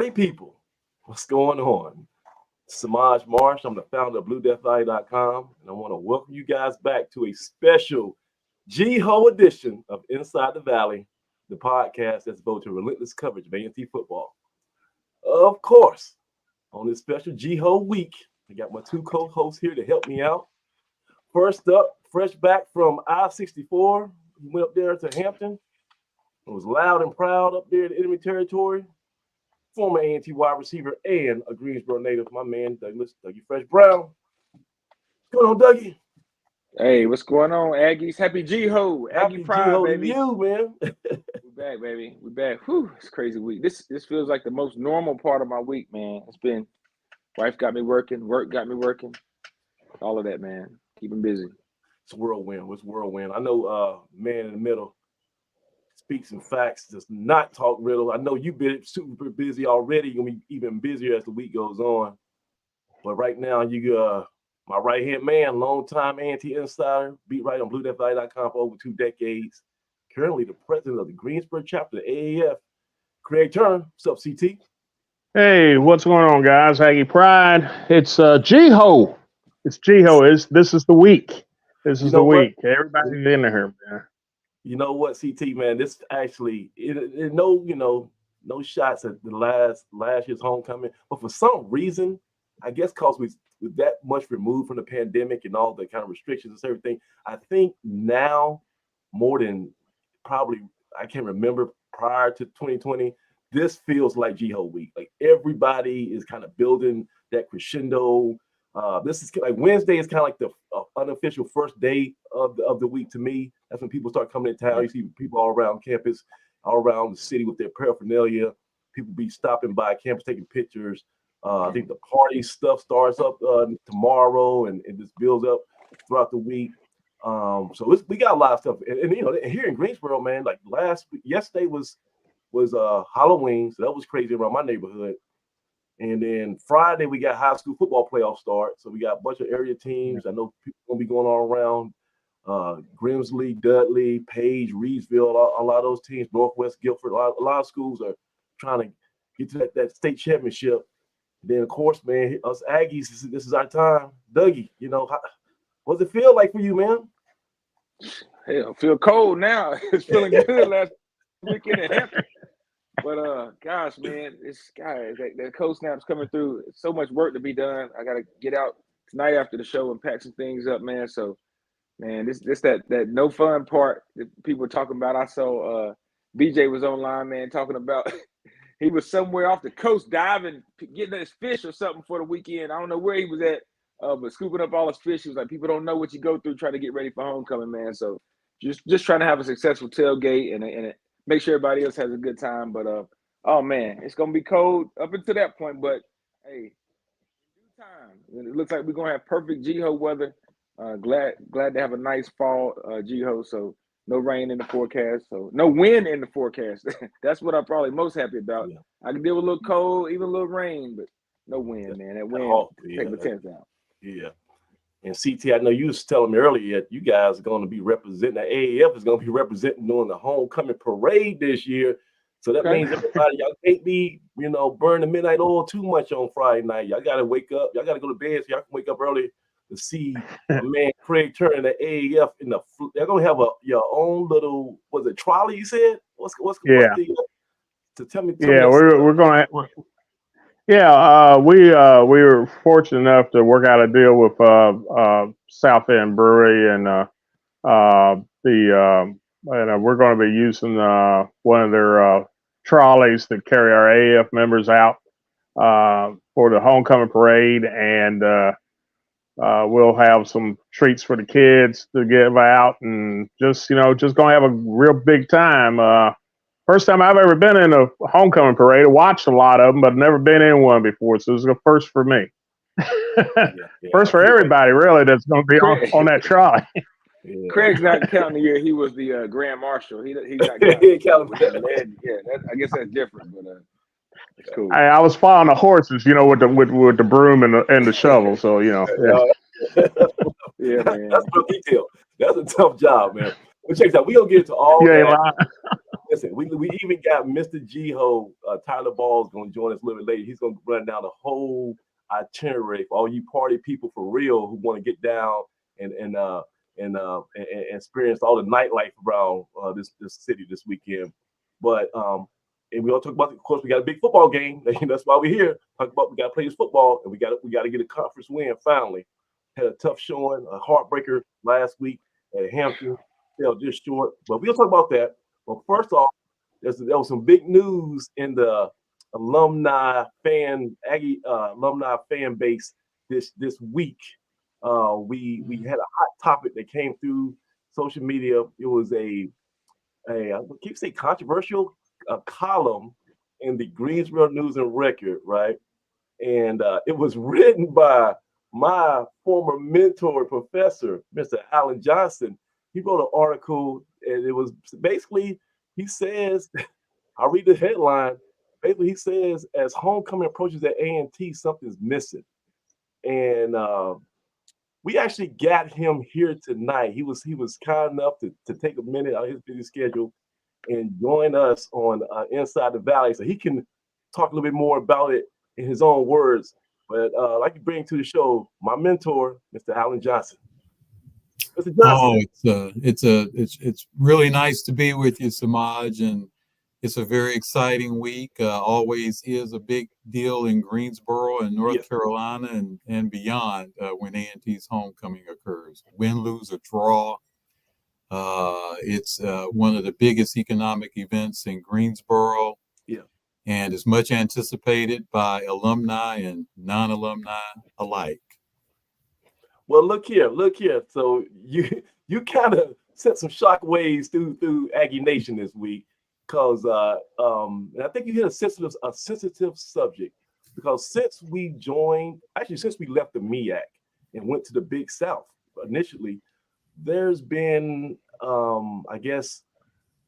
Party people, what's going on? Samaj Marsh, I'm the founder of BlueDeathValley.com, and I want to welcome you guys back to a special GHOE edition of Inside the Valley, the podcast that's devoted to relentless coverage of A&T football. Of course, on this special GHOE week, I got my two co-hosts here to help me out. First up, fresh back from I-64, he went up there to Hampton. It was loud and proud up there in the enemy territory. Former A&T wide receiver and a Greensboro native, my man, Dougie Fresh Brown. What's going on, Dougie? Hey, what's going on, Aggies? Happy GHOE. Aggie Pride, GHOE baby. To you, man. We're back, baby. We're back. Whew, it's a crazy week. This feels like the most normal part of my week, man. It's been, wife got me working, work got me working, all of that, man. Keeping busy. It's whirlwind. It's whirlwind. I know man in the middle speaks in facts, does not talk riddle. I know you've been super busy already. You're going to be even busier as the week goes on. But right now, you my right-hand man, longtime A&T insider, beat writer on BlueDeathValley.com for over 2 decades. Currently the president of the Greensboro chapter of the AAF, Craig Turner. What's up, CT? Hey, what's going on, guys? Aggie Pride. It's GHOE. It's GHOE. This is the week. This is the week. Everybody's in there, man. You know what, CT, man? This actually, no shots at the last year's homecoming, but for some reason, I guess because we're that much removed from the pandemic and all the kind of restrictions and everything, I think now more than probably I can't remember prior to 2020, this feels like GHOE week. Like everybody is kind of building that crescendo. This is like Wednesday is kind of like the unofficial first day of the week to me. That's when people start coming to town. You see people all around campus, all around the city with their paraphernalia. People be stopping by campus taking pictures. I think the party stuff starts up tomorrow and just builds up throughout the week. So we got a lot of stuff. And here in Greensboro, man, like yesterday was Halloween, so that was crazy around my neighborhood. And then Friday, we got high school football playoff start. So we got a bunch of area teams. I know people going to be going all around. Grimsley, Dudley, Page, Reedsville, a lot of those teams, Northwest Guilford, a lot of schools are trying to get to that state championship. Then, of course, man, us Aggies, this is our time. Dougie, what does it feel like for you, man? Hell, feel cold now. It's feeling good last weekend in Hampton. But gosh, man, that cold snap's coming through. So much work to be done. I gotta get out tonight after the show and pack some things up, man. So, man, this that no fun part that people are talking about. I saw BJ was online, man, talking about he was somewhere off the coast diving, getting his fish or something for the weekend. I don't know where he was at, but scooping up all his fish. He was like, people don't know what you go through trying to get ready for homecoming, man. So just trying to have a successful tailgate and make sure everybody else has a good time. But oh man, it's gonna be cold up until that point. But hey, due time. It looks like we're gonna have perfect GHOE weather. Glad to have a nice fall GHOE. So no rain in the forecast. So no wind in the forecast. That's what I'm probably most happy about. Yeah. I can deal with a little cold, even a little rain, but no wind, man. That wind take the tenth out. Yeah. And CT, I know you was telling me earlier that you guys are going to be representing, the AAF is going to be representing during the homecoming parade this year. So that means everybody, y'all can't be, burn the midnight oil too much on Friday night. Y'all got to wake up. Y'all got to go to bed so y'all can wake up early to see a man Craig Turner, the AAF they're going to have your own little, was it trolley you said? What's to tell me. We're going to. Yeah, we were fortunate enough to work out a deal with South End Brewery, and we're going to be using one of their trolleys to carry our AAF members out for the homecoming parade, and we'll have some treats for the kids to give out, and just going to have a real big time. First time I've ever been in a homecoming parade. I watched a lot of them, but never been in one before. So this is a first for me. First for everybody, really, that's going to be on that trolley. Yeah. Craig's not counting the year he was the grand marshal. He's not counting. I guess that's different, but it's cool. I was following the horses, with the broom and the shovel. So Yeah, man. That's a detail. That's a tough job, man. But check this out. We gonna get to all that. Listen, we even got Mr. GHOE, Tyler Ball's going to join us a little bit later. He's going to run down the whole itinerary for all you party people for real who want to get down and experience all the nightlife around this city this weekend. But and we all talk about, of course, we got a big football game. That's why we're here. Talk about we got to play this football, and we got to get a conference win finally. Had a tough showing, a heartbreaker last week at Hampton. Fell just short, but we'll talk about that. Well, first off, there was some big news in the alumni fan base this week. We had a hot topic that came through social media. It was I keep saying controversial column in the Greensboro News and Record, right? And it was written by my former mentor professor, Mr. Allan Johnson. He wrote an article, and it was basically, he says, I'll read the headline. Basically, he says, as homecoming approaches at A&T, something's missing. And we actually got him here tonight. He was kind enough to take a minute out of his busy schedule and join us on Inside the Valley, so he can talk a little bit more about it in his own words. But I'd like to bring to the show my mentor, Mr. Allan Johnson. Mr. Johnson. It's really nice to be with you, Samaj, and it's a very exciting week. Always is a big deal in Greensboro and North Carolina and beyond when A&T's homecoming occurs. Win, lose, or draw. It's one of the biggest economic events in Greensboro. Yeah. And is much anticipated by alumni and non-alumni alike. Well, look here. So you kind of sent some shock waves through Aggie Nation this week, because and I think you hit a sensitive subject, because since we left the MEAC and went to the Big South initially, there's been I guess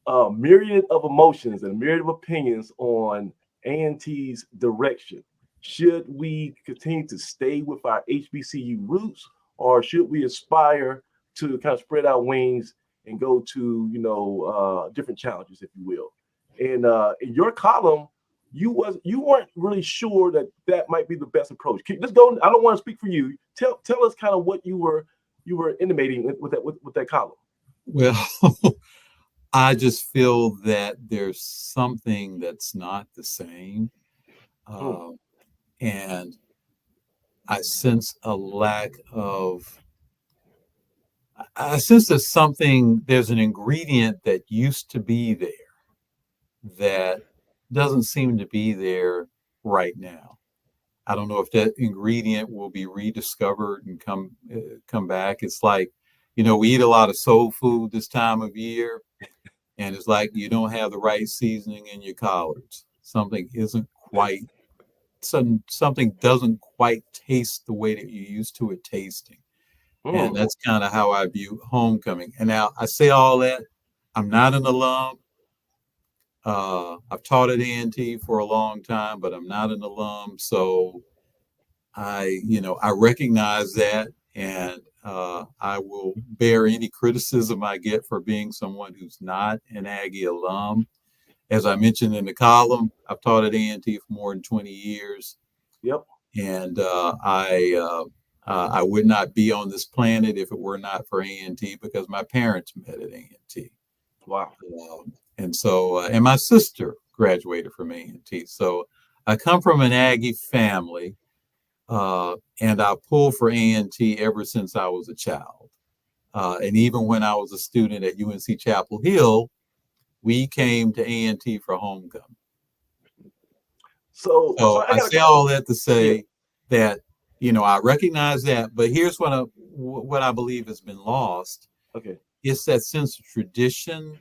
a myriad of emotions and a myriad of opinions on A&T's direction. Should we continue to stay with our HBCU roots, or should we aspire to kind of spread our wings and go to different challenges, if you will? And in your column, you weren't really sure that might be the best approach. Let's go. I don't want to speak for you. Tell us kind of what you were intimating with that column. Well, I just feel that there's something that's not the same. And I sense there's an ingredient that used to be there that doesn't seem to be there right now. I don't know if that ingredient will be rediscovered and come back. It's like, we eat a lot of soul food this time of year, and it's like you don't have the right seasoning in your collards. Something doesn't quite taste the way that you're used to it tasting. And that's kind of how I view homecoming. And now I say all that, I'm not an alum. I've taught at A&T for a long time, but I'm not an alum. So I recognize that, and I will bear any criticism I get for being someone who's not an Aggie alum. As I mentioned in the column, I've taught at A&T for more than 20 years. Yep. And I would not be on this planet if it were not for A&T, because my parents met at A&T. Wow. And so, and my sister graduated from A&T. So I come from an Aggie family, and I pulled for A&T ever since I was a child. And even when I was a student at UNC Chapel Hill, we came to A&T for homecoming. So I say all that to say that, I recognize that, but here's what I believe has been lost. Okay. It's that sense of tradition,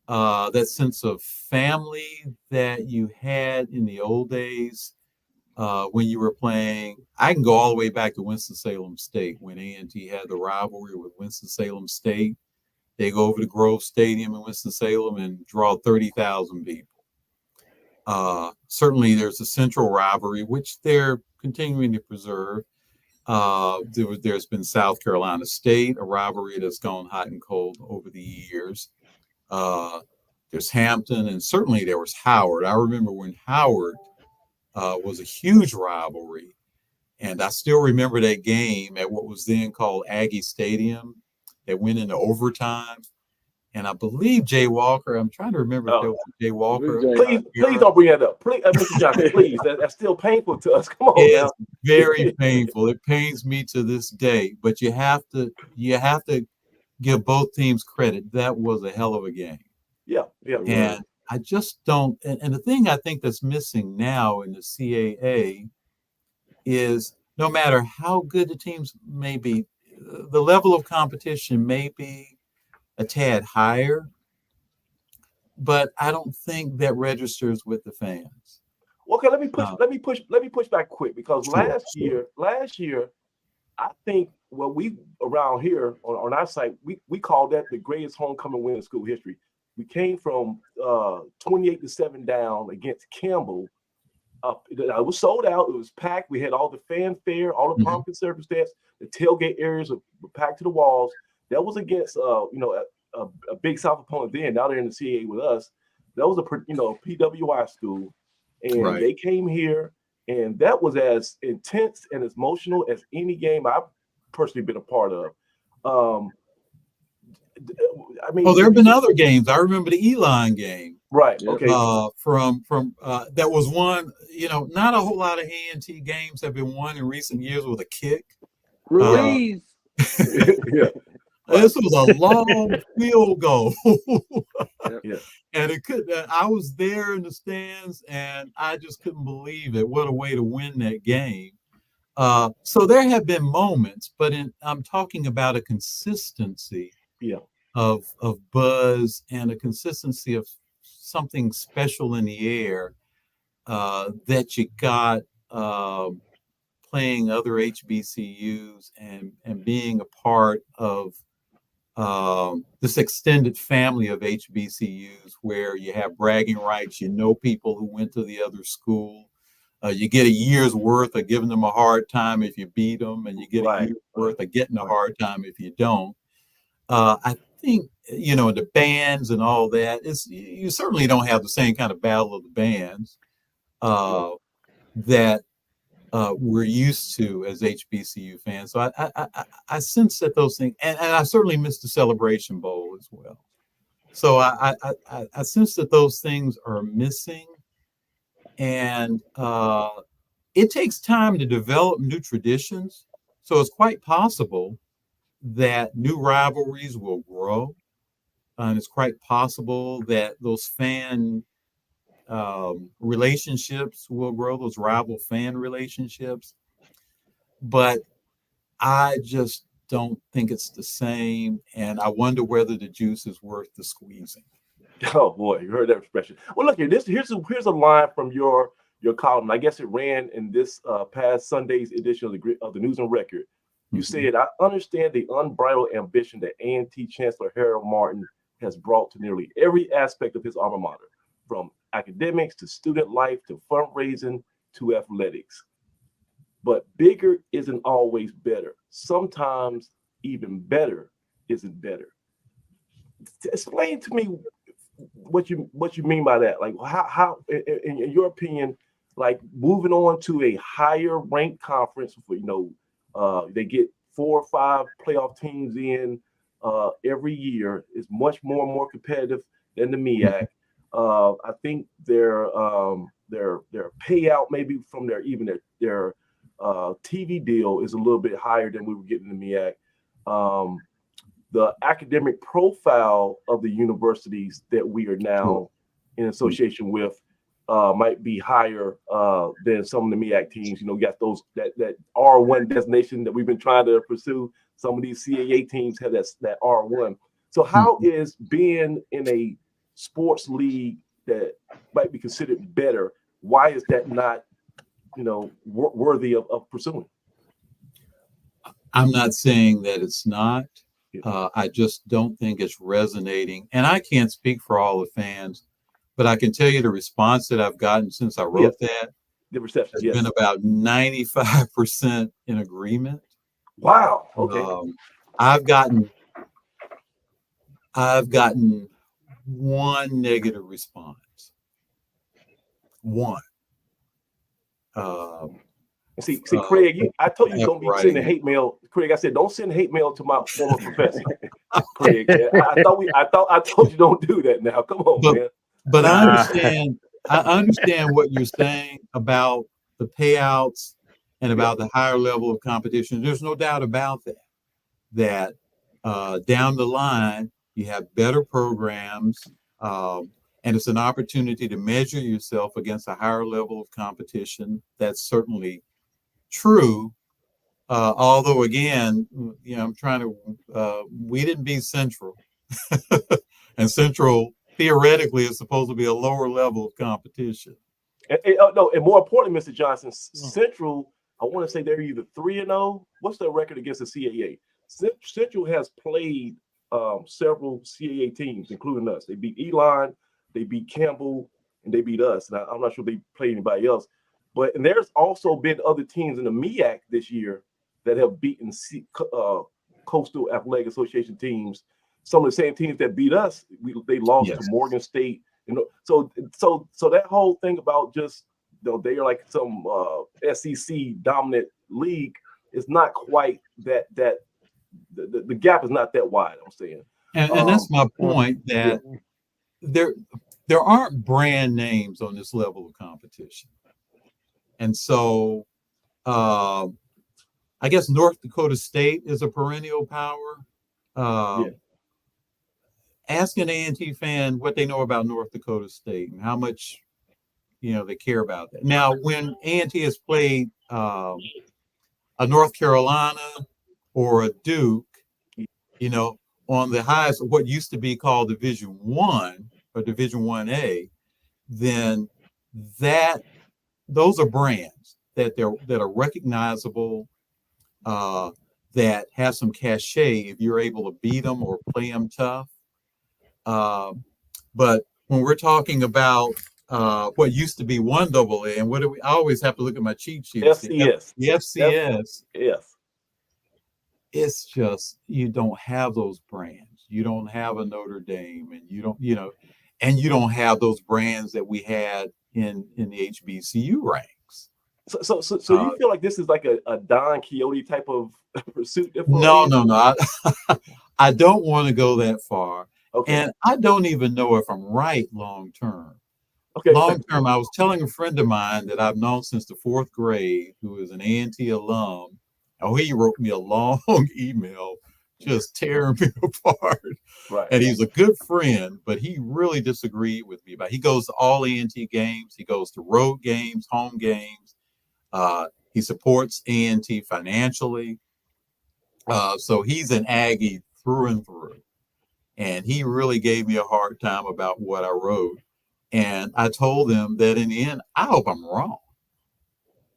that sense of family that you had in the old days when you were playing. I can go all the way back to Winston-Salem State when A&T had the rivalry with Winston-Salem State. They go over to Grove Stadium in Winston-Salem and draw 30,000 people. Certainly there's a central rivalry, which they're continuing to preserve. There's been South Carolina State, a rivalry that's gone hot and cold over the years. there's Hampton, and certainly there was Howard. I remember when Howard was a huge rivalry, and I still remember that game at what was then called Aggie Stadium that went into overtime. And I believe Jay Walker, I'm trying to remember if that was Jay Walker. Please don't bring that up. Please, Mr. Johnson, please. That's still painful to us. Come on now. It's very painful. It pains me to this day, but you have to give both teams credit. That was a hell of a game. Yeah. And I just don't, and the thing I think that's missing now in the CAA is no matter how good the teams may be, the level of competition may be a tad higher, but I don't think that registers with the fans. Okay, let me push back quick, because last year, I think we around here on our site, we called that the greatest homecoming win in school history. We came from 28-7 down against Campbell. It was sold out. It was packed. We had all the fanfare, all the pumpkin circumstance. The tailgate areas were packed to the walls. That was against a Big South opponent then. Now they're in the CAA with us. That was a PWI school, and they came here, and that was as intense and as emotional as any game I've personally been a part of. I mean, there have been other games. I remember the Elon game. Right. Okay. From that was one. Not a whole lot of A&T games have been won in recent years with a kick. Ruiz. Yeah. This was a long field goal. Yeah. And it could. I was there in the stands, and I just couldn't believe it. What a way to win that game. So there have been moments, but I'm talking about a consistency of buzz and a consistency of something special in the air that you got playing other HBCUs and being a part of this extended family of HBCUs where you have bragging rights, people who went to the other school. You get a year's worth of giving them a hard time if you beat them, and you get a year's worth of getting a hard time if you don't. I think, the bands and all that, you certainly don't have the same kind of battle of the bands that we're used to as HBCU fans. So I sense that those things, and I certainly missed the Celebration Bowl as well. So I sense that those things are missing, and it takes time to develop new traditions. So it's quite possible that new rivalries will grow, and it's quite possible that those fan relationships will grow, those rival fan relationships. But I just don't think it's the same, and I wonder whether the juice is worth the squeezing. Oh boy, you heard that expression. Well, look here. Here's a line from your column. I guess it ran in this past Sunday's edition of the News and Record. You said, "I understand the unbridled ambition that A&T Chancellor Harold Martin has brought to nearly every aspect of his alma mater, from academics to student life to fundraising to athletics. But bigger isn't always better. Sometimes even better isn't better." Explain to me what you mean by that. Like how in your opinion, like moving on to a higher ranked conference, they get 4 or 5 playoff teams in every year, is much more competitive than the MEAC. I think their payout maybe from their TV deal is a little bit higher than we were getting in the MEAC. The academic profile of the universities that we are now in association with might be higher than some of the MEAC teams. You got those that R1 designation that we've been trying to pursue. Some of these CAA teams have that R1. So how is being in a sports league that might be considered better, why is that not, worthy of pursuing? I'm not saying that it's not. I just don't think it's resonating. And I can't speak for all the fans, but I can tell you the response that I've gotten since I wrote that. The reception has been about 95% in agreement. Wow. Okay. I've gotten one negative response. One. See, Craig, I told you don't be sending writing. hate mail. Craig, I said don't send hate mail to my former professor. Craig, I told you don't do that now. Come on, man. But I understand what you're saying about the payouts and about the higher level of competition. There's no doubt about that. That down the line, you have better programs, and it's an opportunity to measure yourself against a higher level of competition. That's certainly true. Although, again, I'm trying to, we didn't beat Central. And Central theoretically is supposed to be a lower level of competition. And more importantly, Mr. Johnson, Central, I want to say they're either 3-0. What's their record against the CAA? Central has played several CAA teams, including us. They beat Allan, they beat Campbell, and they beat us. And I'm not sure they played anybody else. And there's also been other teams in the MEAC this year that have beaten Coastal Athletic Association teams. Some of the same teams that beat us, they lost to Morgan State. So that whole thing about just they are like some SEC dominant league is not quite that. The gap is not that wide. I'm saying, and that's my point. That there aren't brand names on this level of competition, and so I guess North Dakota State is a perennial power. Ask an A&T fan what they know about North Dakota State and how much they care about that. Now, when A&T has played a North Carolina or a Duke, on the highest of what used to be called Division I or Division 1A, then those are brands that are recognizable, that have some cachet if you're able to beat them or play them tough. But when we're talking about what used to be 1AA, and I always have to look at my cheat sheet. FCS. The FCS. Yes. It's just, you don't have those brands. You don't have a Notre Dame, and you don't have those brands that we had in the HBCU ranks. So you feel like this is like a Don Quixote type of pursuit? No. I don't want to go that far. Okay. And I don't even know if I'm right long term. Okay. Long term, I was telling a friend of mine that I've known since the 4th grade, who is an A&T alum. He wrote me a long email just tearing me apart. Right. And he's a good friend, but he really disagreed with me he goes to all A&T games. He goes to road games, home games. He supports A&T financially. So he's an Aggie through and through. And he really gave me a hard time about what I wrote. And I told him that in the end, I hope I'm wrong.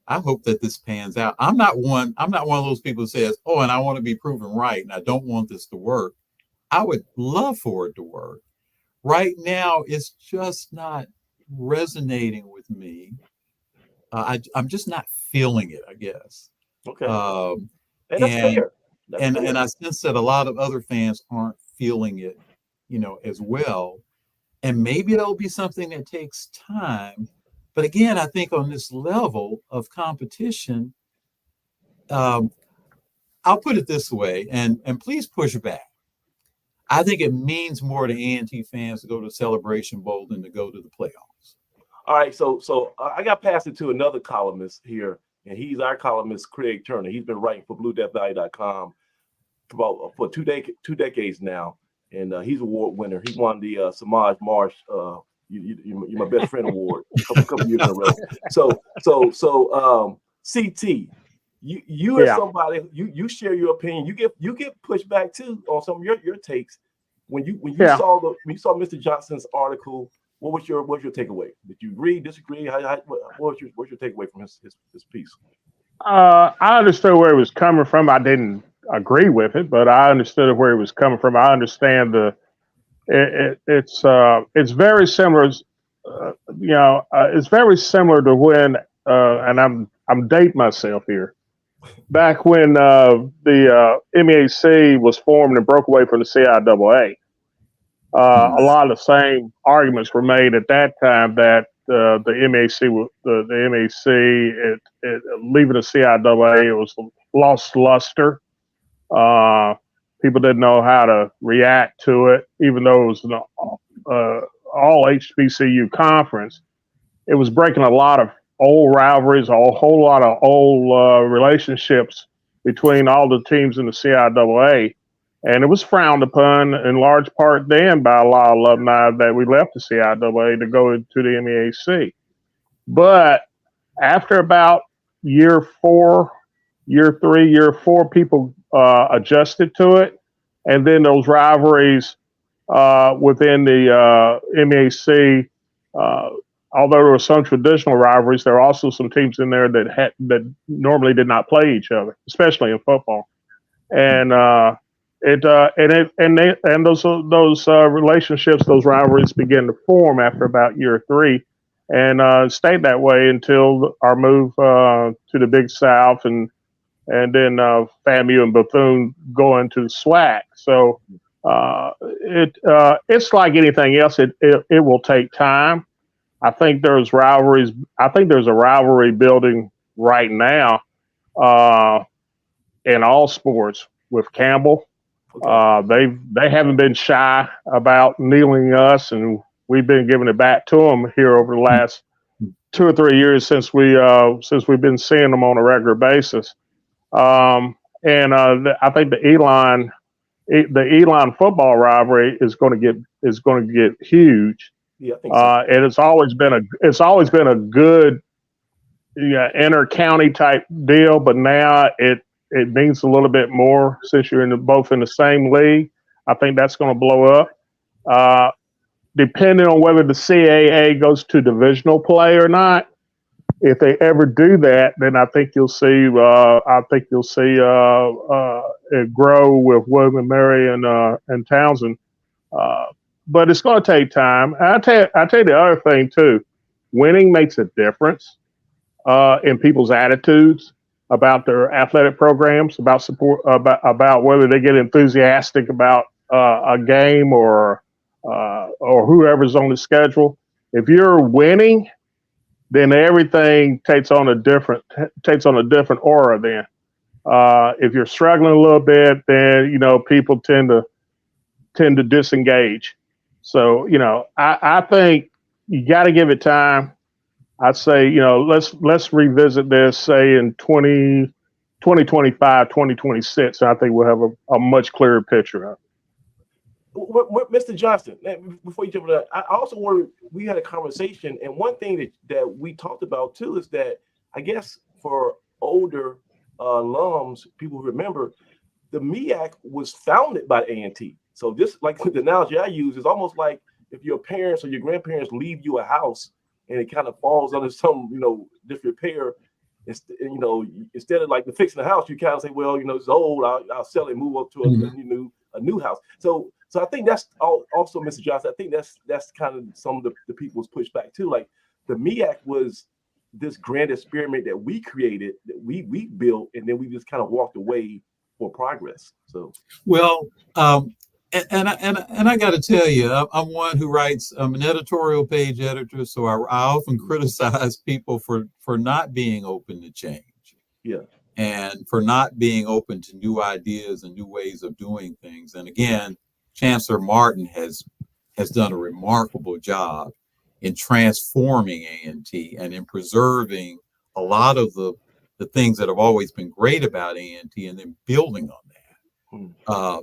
I hope that this pans out. I'm not one of those people who says, and I want to be proven right, and I don't want this to work. I would love for it to work. Right now, it's just not resonating with me. I'm just not feeling it, I guess. Okay. And that's fair. And I sense that a lot of other fans aren't feeling it, as well. And maybe it'll be something that takes time. But again, I think on this level of competition, I'll put it this way, and please push back. I think it means more to A&T fans to go to Celebration Bowl than to go to the playoffs. All right, so I got passed it to another columnist here, and he's our columnist, Craig Turner. He's been writing for BlueDeathValley.com for two decades now, and he's an award winner. He won the Samaj Marsh You're My Best Friend award a couple years in a row. So CT, you as somebody, you share your opinion. You get pushed back too on some of your takes. When you saw Mr. Johnson's article, what was your takeaway? Did you agree, disagree? What was your takeaway from his piece? I understood where he was coming from. I didn't agree with it, but I understood where he was coming from. I understand it's very similar. It's very similar to when, and I'm dating myself here. Back when the MEAC was formed and broke away from the CIAA, A lot of the same arguments were made at that time that the MAC, leaving the CIAA, it was lost luster. People didn't know how to react to it, even though it was an all HBCU conference. It was breaking a lot of old rivalries, a whole lot of old relationships between all the teams in the CIAA. And it was frowned upon in large part then by a lot of alumni that we left the CIAA to go into the MEAC. But after about year 4, year 3, year 4, people adjusted to it. And then those rivalries within the MEAC, although there were some traditional rivalries, there are also some teams in there that normally did not play each other, especially in football. And those relationships, those rivalries begin to form after about year 3, and stayed that way until our move to the Big South, and then FAMU and Bethune going to the SWAC. So it's like anything else. It will take time. I think there's rivalries. I think there's a rivalry building right now in all sports with Campbell. Okay. They haven't been shy about kneeling us, and we've been giving it back to them here over the last 2 or 3 years since we've been seeing them on a regular basis. I think the Elon football rivalry is going to get huge. Yeah, I think so. And it's always been a good inter-county type deal, but now it means a little bit more since you're both in the same league. I think that's going to blow up. Depending on whether the CAA goes to divisional play or not, if they ever do that, then I think you'll see. It grow with William and Mary and Townsend. But it's going to take time. I tell you the other thing too. Winning makes a difference in people's attitudes about their athletic programs, about support, about whether they get enthusiastic about a game or whoever's on the schedule. If you're winning, then everything takes on a different aura. Then, if you're struggling a little bit, then people tend to disengage. So I think you got to give it time. I'd say let's revisit this, say in 2025, 2026. And I think we'll have a much clearer picture of it. Mr. Johnston, before you jump to that, I also worry. We had a conversation, and one thing that we talked about too is that I guess for older alums, people who remember, the MEAC was founded by A&T. So this, like the analogy I use, is almost like if your parents or your grandparents leave you a house and it kind of falls under some disrepair. Instead of like fixing the house, you kind of say, well, it's old. I'll sell it, move up to a new house. So I think that's also, Mr. Johnson. I think that's kind of some of the people's pushback too. Like the MEAC was this grand experiment that we created, that we built, and then we just kind of walked away for progress. So and I got to tell you, I'm one who writes. I'm an editorial page editor, so I often criticize people for not being open to change. Yeah. And for not being open to new ideas and new ways of doing things. And again, Chancellor Martin has done a remarkable job in transforming A&T and in preserving a lot of the things that have always been great about A&T and then building on that.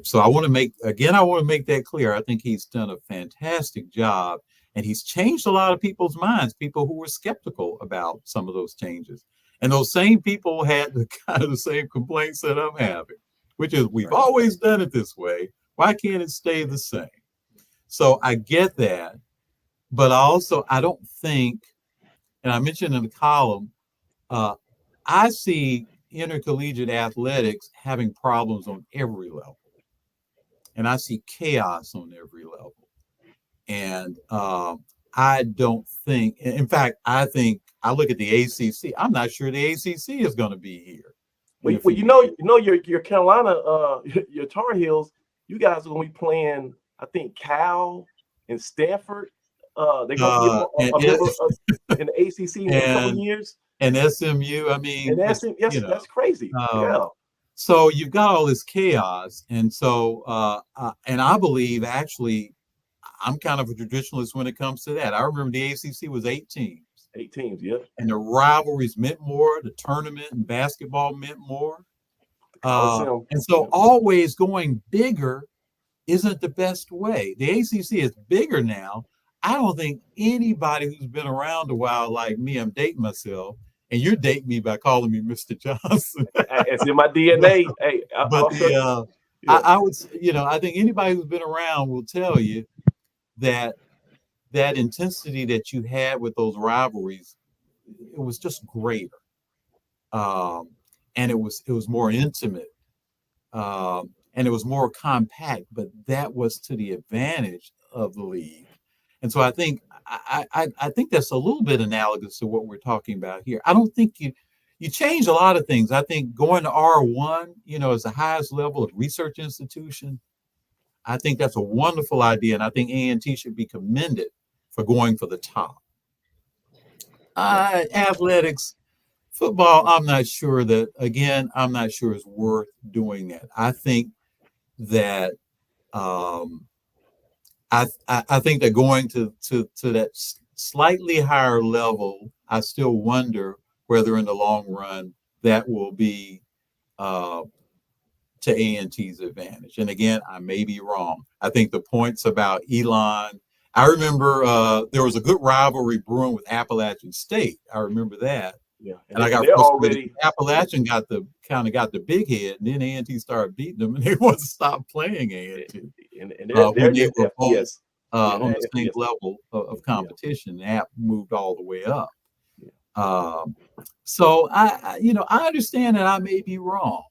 So I want to make that clear. I think he's done a fantastic job, and he's changed a lot of people's minds, people who were skeptical about some of those changes. And those same people had the same complaints that I'm having, which is we've always done it this way. Why can't it stay the same? So I get that, but I don't think, and I mentioned in the column, I see intercollegiate athletics having problems on every level. And I see chaos on every level. And I don't think, in fact, I think I look at the ACC. I'm not sure the ACC is going to be here. Well, your Carolina, your Tar Heels, you guys are going to be playing I think Cal and Stanford. They're gonna be a member in the ACC in a couple of years. And SMU. I mean, and that's crazy. Yeah. So you've got all this chaos, and so and I believe actually, I'm kind of a traditionalist when it comes to that. I remember the ACC was 8 teams. 8 teams, yeah. And the rivalries meant more. The tournament and basketball meant more. And so always going bigger isn't the best way. The ACC is bigger now. I don't think anybody who's been around a while like me, I'm dating myself, and you're dating me by calling me Mr. Johnson. It's in my DNA. I would, I think anybody who's been around will tell you that intensity that you had with those rivalries, it was just greater. And it was more intimate. And it was more compact, but that was to the advantage of the league. And so I think I think that's a little bit analogous to what we're talking about here. I don't think you change a lot of things. I think going to R1, as the highest level of research institution, I think that's a wonderful idea. And I think A&T should be commended for going for the top. Athletics, football, I'm not sure it's worth doing that. I think that I think that going to that slightly higher level, I still wonder whether in the long run that will be to A&T's advantage. And again, I may be wrong. I think the points about Allan, I remember there was a good rivalry brewing with Appalachian State. I remember that. Yeah, and I got frustrated. Appalachian got the big head, and then A&T started beating them, and they wanted to stop playing A&T. And they were both on the same level of competition. The App moved all the way up. So I understand that I may be wrong,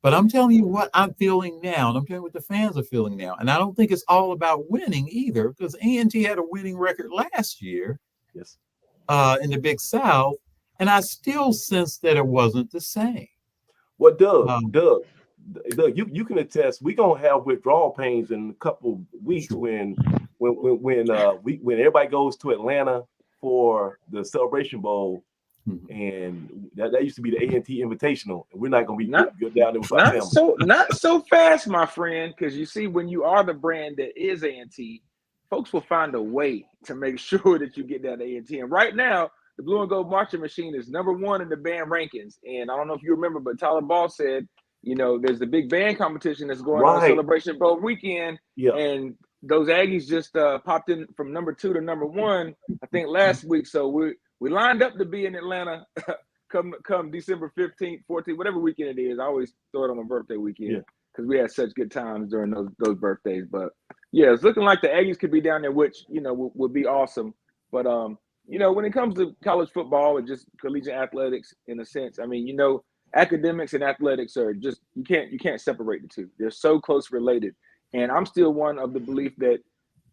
but I'm telling you what I'm feeling now, and I'm telling you what the fans are feeling now. And I don't think it's all about winning either, because A&T had a winning record last year. Yes. In the Big South. And I still sense that it wasn't the same. Well, Doug, you can attest. We're gonna have withdrawal pains in a couple weeks when everybody goes to Atlanta for the Celebration Bowl, and that used to be the A&T Invitational, and we're not gonna be good down there without them. Not so fast, my friend, because you see, when you are the brand that is A&T, folks will find a way to make sure that you get down to A&T. And right now, the Blue and Gold Marching Machine is #1 in the band rankings. And I don't know if you remember, but Tyler Ball said, there's the big band competition that's going on Celebration Bowl weekend. Yeah. And those Aggies just popped in from #2 to #1, I think, last week. So we lined up to be in Atlanta come December 15th, 14th, whatever weekend it is. I always throw it on my birthday weekend because we had such good times during those birthdays. But yeah, it's looking like the Aggies could be down there, which, would be awesome. But, when it comes to college football and just collegiate athletics, in a sense, I mean, academics and athletics are just, you can't separate the two. They're so close related. And I'm still one of the belief that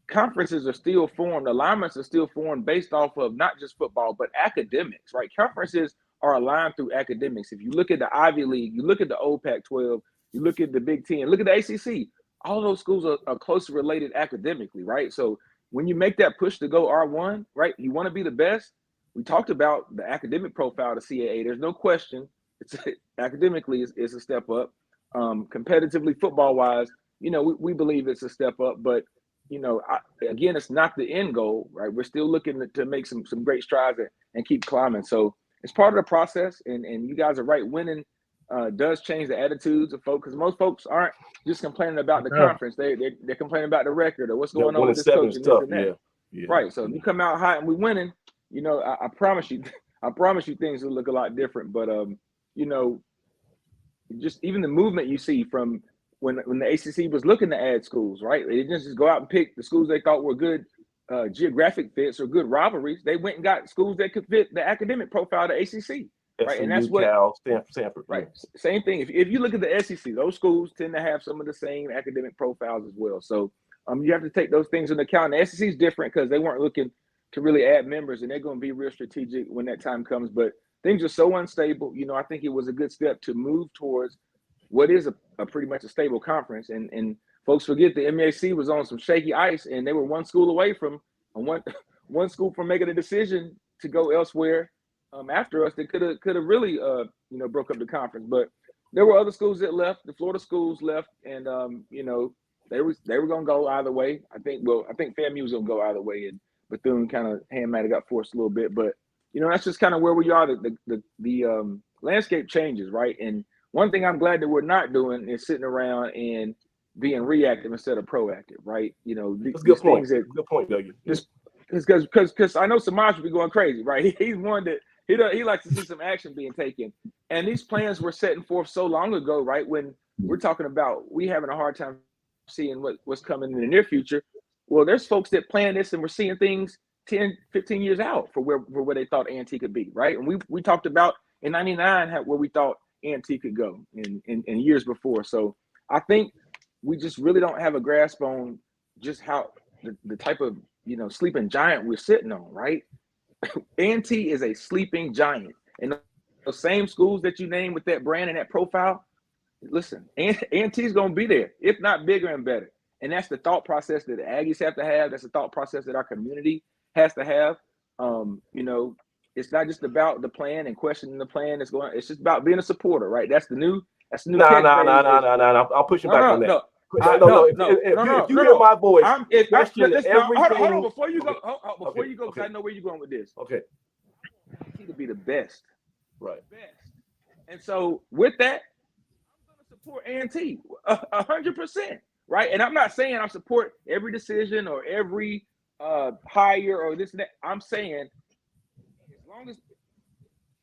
conferences are still formed, alignments are still formed based off of not just football, but academics, right? Conferences are aligned through academics. If you look at the Ivy League, you look at the old Pac-12, you look at the Big Ten, look at the ACC, all those schools are closely related academically, right? So when you make that push to go R1, right, you want to be the best. We talked about the academic profile of CAA. There's no question. It's academically it's a step up. Competitively, football-wise, we believe it's a step up. But, again, it's not the end goal, right? We're still looking to make some great strides and keep climbing. So it's part of the process. And you guys are right. Winning does change the attitudes of folks, because most folks aren't just complaining about the conference. They're complaining about the record or what's going on with this coach and this and that. Yeah. Right. So if you come out hot and we're winning, I promise you things will look a lot different. But just even the movement you see from when the ACC was looking to add schools, right? They didn't just go out and pick the schools they thought were good geographic fits or good rivalries. They went and got schools that could fit the academic profile of the ACC. Right, and that's what Cal, Stanford. Right, same thing. If you look at the SEC, those schools tend to have some of the same academic profiles as well. So you have to take those things into account. The SEC is different because they weren't looking to really add members, and they're going to be real strategic when that time comes. But things are so unstable. I think it was a good step to move towards what is a pretty much a stable conference. And folks forget the MAC was on some shaky ice, and they were one school away from one school from making a decision to go elsewhere after us. That could have really broke up the conference. But there were other schools that left. The Florida schools left, and they were gonna go either way. I think FAMU was gonna go either way, and Bethune kind of might have got forced a little bit. But that's just kind of where we are. The landscape changes, right? And one thing I'm glad that we're not doing is sitting around and being reactive instead of proactive, right? That's a good point. Good point, Dougie. Because I know Samaj will be going crazy, right? He's one that he likes to see some action being taken. And these plans were setting forth so long ago, right? When we're talking about we having a hard time seeing what's coming in the near future. Well, there's folks that plan this and we're seeing things 10, 15 years out for where they thought A&T could be, right? And we talked about in 99 where we thought A&T could go in years before. So I think we just really don't have a grasp on just how the type of sleeping giant we're sitting on, right? A&T is a sleeping giant, and the same schools that you name with that brand and that profile, listen, A&T is going to be there, if not bigger and better. And that's the thought process that the Aggies have to have. That's the thought process that our community has to have. It's not just about the plan and questioning the plan. It's just about being a supporter, right? That's the new. No. I'm pushing back on that. No. If you hear my voice, question everything. Hold on, before you go, because I know where you're going with this. Okay. To be the best, right? Best. And so with that, I'm going to support A&T 100%, right? And I'm not saying I support every decision or every hire or this and that. I'm saying as long as the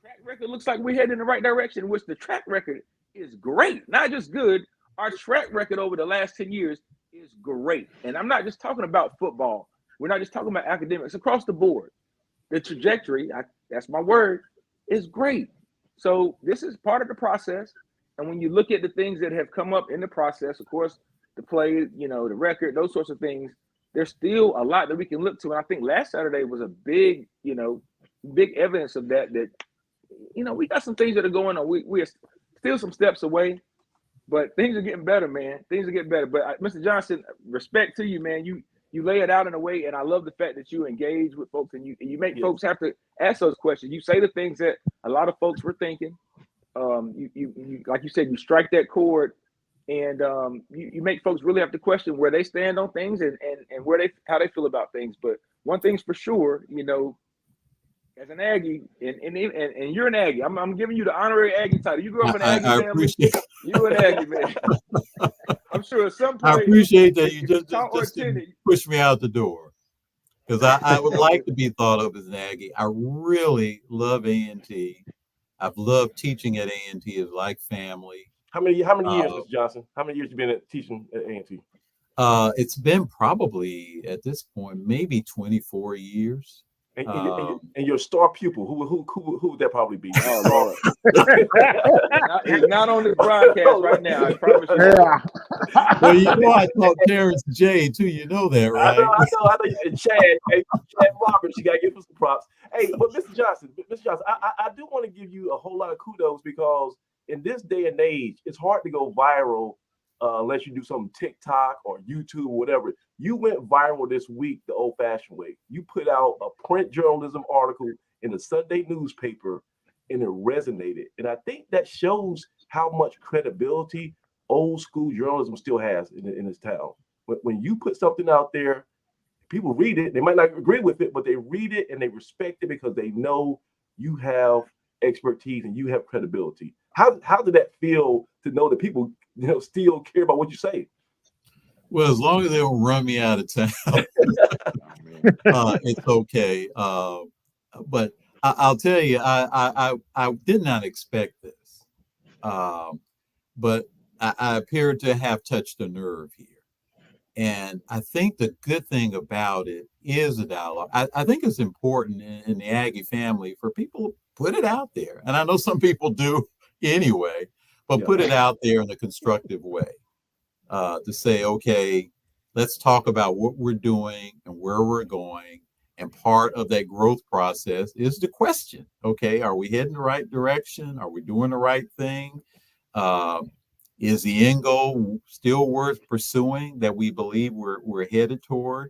track record looks like we're heading in the right direction, which the track record is great, not just good. Our track record over the last 10 years is great. And I'm not just talking about football. We're not just talking about academics. Across the board, the trajectory, that's my word, is great. So this is part of the process. And when you look at the things that have come up in the process, of course, the play, the record, those sorts of things, there's still a lot that we can look to. And I think last Saturday was a big, big evidence of that, we got some things that are going on. We are still some steps away. But things are getting better, man. Things are getting better. But Mr. Johnson, respect to you, man. You lay it out in a way, and I love the fact that you engage with folks and you make folks have to ask those questions. You say the things that a lot of folks were thinking. You like you said, you strike that chord, and you make folks really have to question where they stand on things and how they feel about things. But one thing's for sure, as an Aggie, and you're an Aggie. I'm giving you the honorary Aggie title. You grew up in an Aggie family. Appreciate you an Aggie, man. I'm sure at some point. I appreciate that you just push me out the door, because I would like to be thought of as an Aggie. I really love A&T. I've loved teaching at A&T. It's like family. How many years, Mr. Johnson? How many years you been teaching at A&T? It's been probably at this point maybe 24 years. And your star pupil, who would that probably be? Oh Lord, he's not on this broadcast right now. I promise you. Yeah. Well, I taught Terrence J too. You know that, right? I know. And Chad Roberts, you gotta give him some props. Hey, but Mr. Johnson, I do want to give you a whole lot of kudos, because in this day and age, it's hard to go viral unless you do some TikTok or YouTube or whatever. You went viral this week the old-fashioned way. You put out a print journalism article in the Sunday newspaper, and it resonated. And I think that shows how much credibility old school journalism still has in this town. But when you put something out there, people read it. They might not agree with it, but they read it and they respect it because they know you have expertise and you have credibility. How did that feel to know that people still care about what you say? Well, as long as they don't run me out of town, it's okay. But I'll tell you, I did not expect this, but I appear to have touched a nerve here. And I think the good thing about it is the dialogue. I think it's important in the Aggie family for people to put it out there. And I know some people do anyway, but put it out there in a constructive way, to say, okay, let's talk about what we're doing and where we're going. And part of that growth process is the question, okay, are we heading the right direction? Are we doing the right thing? Is the end goal still worth pursuing that we believe we're headed toward?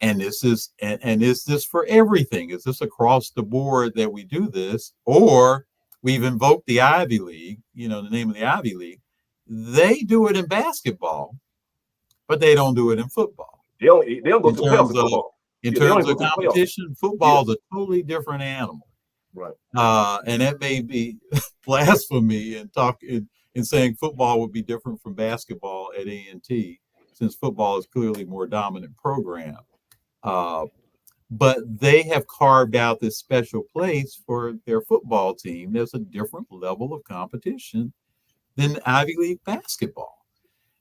And this is and is this for everything? Is this across the board that we do this? Or we've invoked the Ivy League, the name of the Ivy League. They do it in basketball, but they don't do it in football. They don't go to the playoffs in football. In terms of competition, football is a totally different animal. Right. And that may be blasphemy in saying football would be different from basketball at A&T, since football is clearly a more dominant program. But they have carved out this special place for their football team. There's a different level of competition than Ivy League basketball.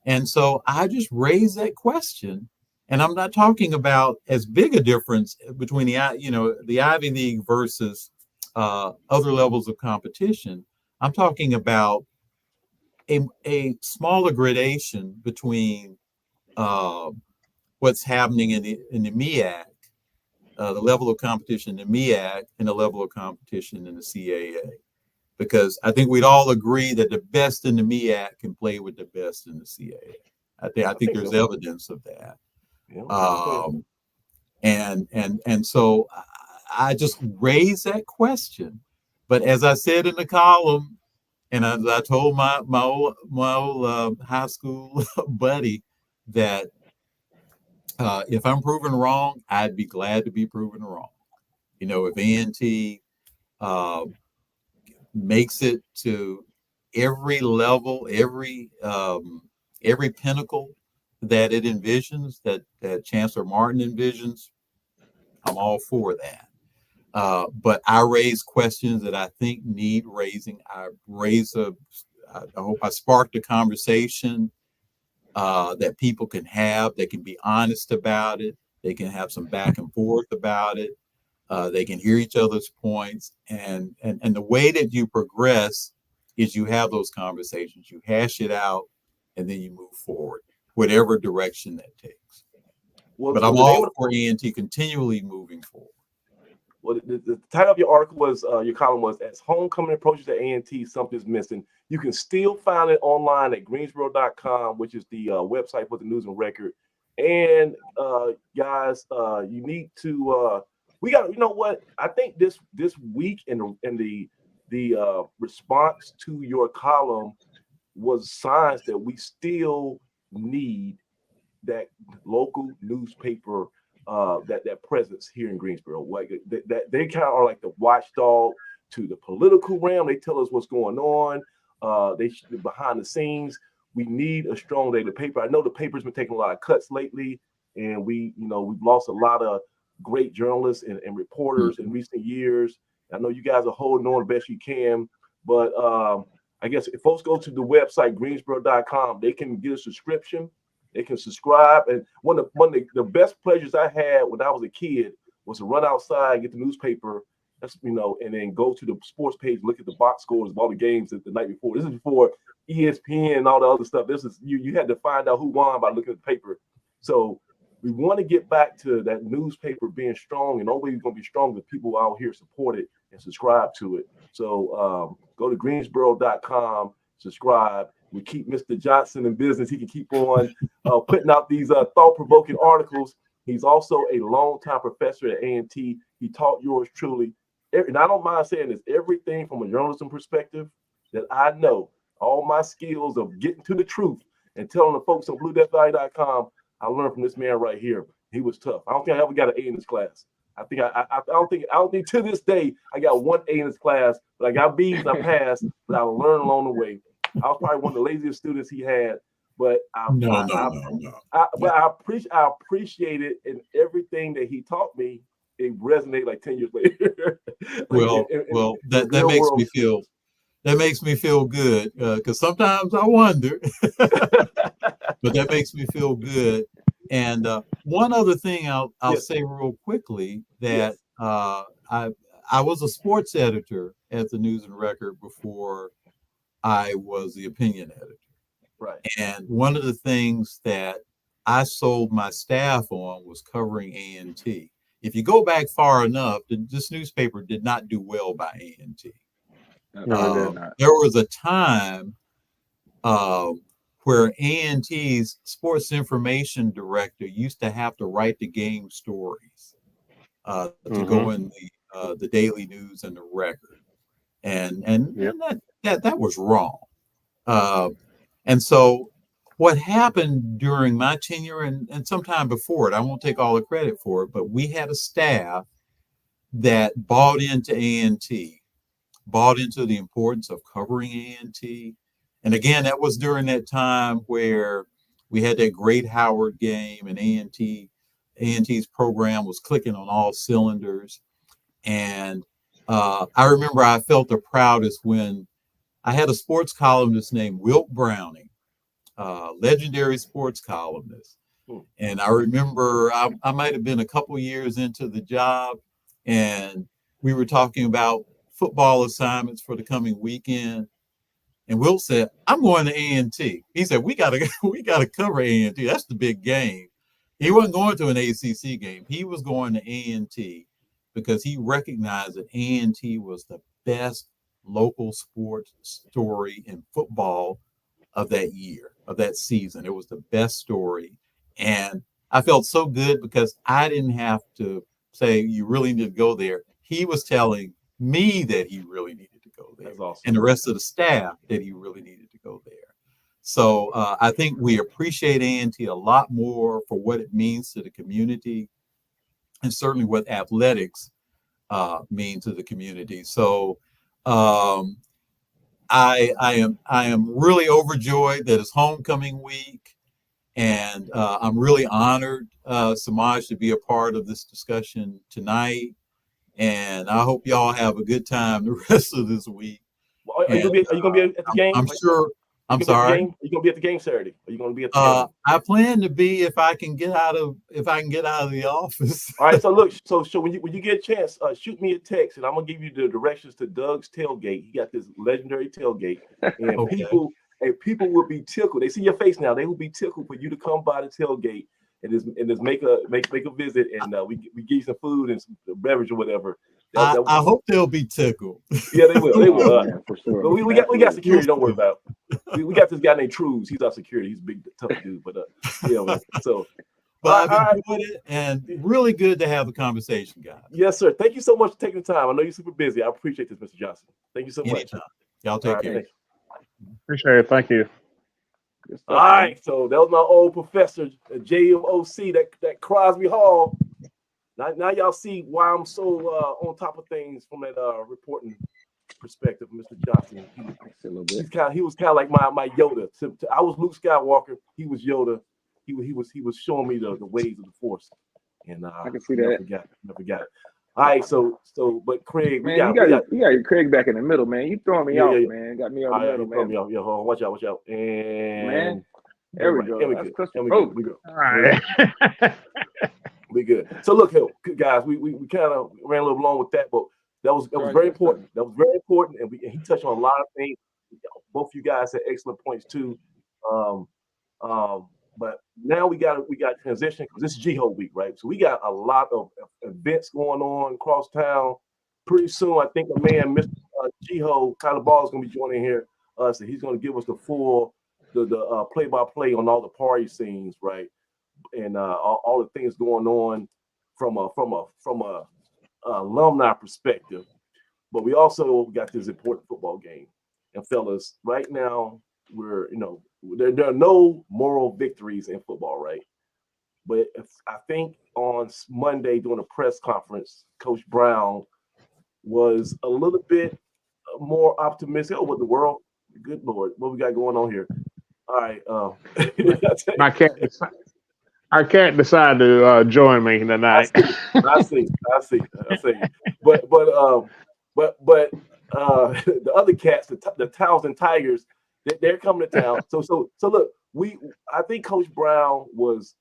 And so I just raised that question. And I'm not talking about as big a difference between the Ivy League versus other levels of competition. I'm talking about a smaller gradation between what's happening in the MEAC, the level of competition in the MEAC, and the level of competition in the CAA. Because I think we'd all agree that the best in the MEAC can play with the best in the CAA. I think there's evidence of that. Yeah. And so I just raised that question. But as I said in the column, and as I told my old high school buddy, that if I'm proven wrong, I'd be glad to be proven wrong. If A&T makes it to every level, every pinnacle that it envisions, that Chancellor Martin envisions, I'm all for that. But I raise questions that I think need raising. I hope I sparked a conversation that people can have. They can be honest about it. They can have some back and forth about it. They can hear each other's points. And the way that you progress is you have those conversations, you hash it out, and then you move forward, whatever direction that takes. But I'm all for A&T continually moving forward. Well, the title of your article was, your column was, "As Homecoming Approaches at A&T, Something's Missing." You can still find it online at greensboro.com, which is the website for the News and Record. And guys, you need to, we got, you know what? I think this week in the response to your column was signs that we still need that local newspaper, that presence here in Greensboro. Like that they kind of are like the watchdog to the political realm. They tell us what's going on. They behind the scenes. We need a strong daily paper. I know the paper's been taking a lot of cuts lately, and we've lost a lot of great journalists and reporters in recent years. I know you guys are holding on the best you can, but I guess if folks go to the website greensboro.com, they can get a subscription. They can subscribe. And one of the best pleasures I had when I was a kid was to run outside, get the newspaper, and then go to the sports page, look at the box scores of all the games the night before. This is before ESPN and all the other stuff. This is you had to find out who won by looking at the paper. So we want to get back to that newspaper being strong, and always going to be strong with people out here support it and subscribe to it. So go to greensboro.com, subscribe. We keep Mr. Johnson in business. He can keep on putting out these thought-provoking articles. He's also a longtime professor at A&T. He taught yours truly. And I don't mind saying this, everything from a journalism perspective that I know, all my skills of getting to the truth and telling the folks on BlueDeathValley.com, I learned from this man right here. He was tough. I don't think I ever got an A in this class. I don't think to this day I got one A in this class, but I got B's and I passed, but I learned along the way. I was probably one of the laziest students he had, but I appreciate it, and everything that he taught me, it resonated like 10 years later. That makes me feel good, because sometimes I wonder, but that makes me feel good. And one other thing I'll say real quickly, that I was a sports editor at the News and Record before I was the opinion editor. Right. And one of the things that I sold my staff on was covering A&T. If you go back far enough, this newspaper did not do well by A&T. No, there was a time where A&T's sports information director used to have to write the game stories to go in the daily news and the record, and that was wrong. And so what happened during my tenure and sometime before it, I won't take all the credit for it, but we had a staff that bought into A&T, bought into the importance of covering A&T. And again, that was during that time where we had that great Howard game and A&T's program was clicking on all cylinders. And I remember I felt the proudest when I had a sports columnist named Wilt Browning, legendary sports columnist. And I remember I might have been a couple years into the job, and we were talking about football assignments for the coming weekend. And Wilt said, "I'm going to A&T." He said, "We gotta cover A&T. That's the big game." He wasn't going to an ACC game. He was going to A&T because he recognized that A&T was the best local sports story in football of that year, of that season. It was the best story. And I felt so good because I didn't have to say, "You really need to go there." He was telling me that he really needed to go there. That's awesome. And the rest of the staff that he really needed to go there. So I think we appreciate A&T a lot more for what it means to the community, and certainly what athletics mean to the community. So I am really overjoyed that it's homecoming week, and I'm really honored, Samaj, to be a part of this discussion tonight. And I hope y'all have a good time the rest of this week. Well, are you gonna be at the game? I'm sure. I'm sorry. Are you gonna be at the game Saturday? Are you gonna be at the game? I plan to be if I can get out of the office. All right. So look. So when you get a chance, shoot me a text, and I'm gonna give you the directions to Doug's tailgate. He got this legendary tailgate, and Okay. people will be tickled. They see your face now. They will be tickled for you to come by the tailgate and just make a visit, and we give you some food and some beverage or whatever. I hope they'll be tickled. Yeah, they will. They will. Yeah, for sure. But we got security. Don't worry about it. We got this guy named Trues. He's our security. He's a big, tough dude. But so. But I've enjoyed it, and really good to have the conversation, guys. Yes, sir. Thank you so much for taking the time. I know you're super busy. I appreciate this, Mr. Johnson. Thank you so much. Anytime. Y'all take care. Thanks. Appreciate it. Thank you. All right. So that was my old professor, JMOC, that Crosby Hall. Now y'all see why I'm so on top of things from that reporting perspective, Mr. Johnson. He was kind of like my Yoda. I was Luke Skywalker. He was Yoda. He was showing me the ways of the Force, and I can see that. Never got it. All right, so but Craig, man, you got your Craig back in the middle, man. You throwing me off, man. Got me off the middle, man. Yeah, hold on, watch out, and man, there we go. We go. All right. We good. So look, guys, we kind of ran a little long with that, but that was very important. That was very important, and he touched on a lot of things. Both you guys had excellent points too. But now we got transition because this is GHOE week, right? So we got a lot of events going on across town. Pretty soon, I think the man, Mr. GHOE, Tyler Ball, is going to be joining here. So he's going to give us the full, the play-by-play on all the party scenes, right? And all the things going on from a alumni perspective. But we also got this important football game. And fellas, right now there are no moral victories in football, right? But I think on Monday during a press conference, Coach Brown was a little bit more optimistic. Oh, what the world? Good Lord, what we got going on here? All right. I can't decide to join me tonight. I see. But the other cats, the Townsend Tigers, they're coming to town. So look, I think Coach Brown was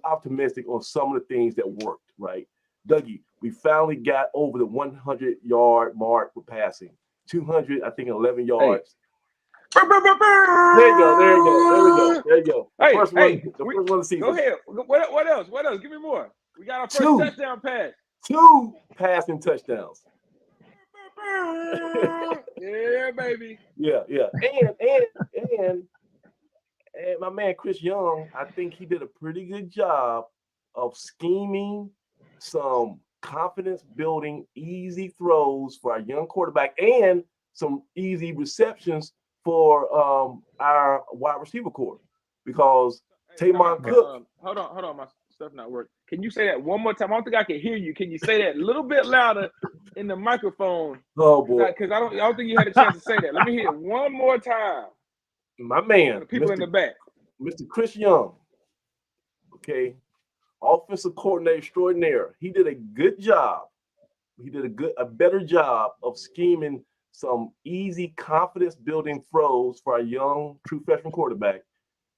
optimistic on some of the things that worked, right? Dougie, we finally got over the 100-yard mark for passing. 200, I think, 11 yards. Hey. There you go. The first one of the season. Go ahead. What else? Give me more. We got our first touchdown pass. 2 passing touchdowns. Yeah, baby. Yeah. And my man Chris Young, I think he did a pretty good job of scheming some confidence building, easy throws for our young quarterback and some easy receptions for our wide receiver core. Because Tamon Cook. Hold on, my stuff not working. Can you say that one more time? I don't think I can hear you. Can you say that a little bit louder in the microphone? Oh boy, because I don't think you had a chance to say that. Let me hear it one more time. My man, the people in the back. Mr. Chris Young, okay, offensive coordinator extraordinaire. He did a good job. He did a better job of scheming some easy confidence building throws for our young true freshman quarterback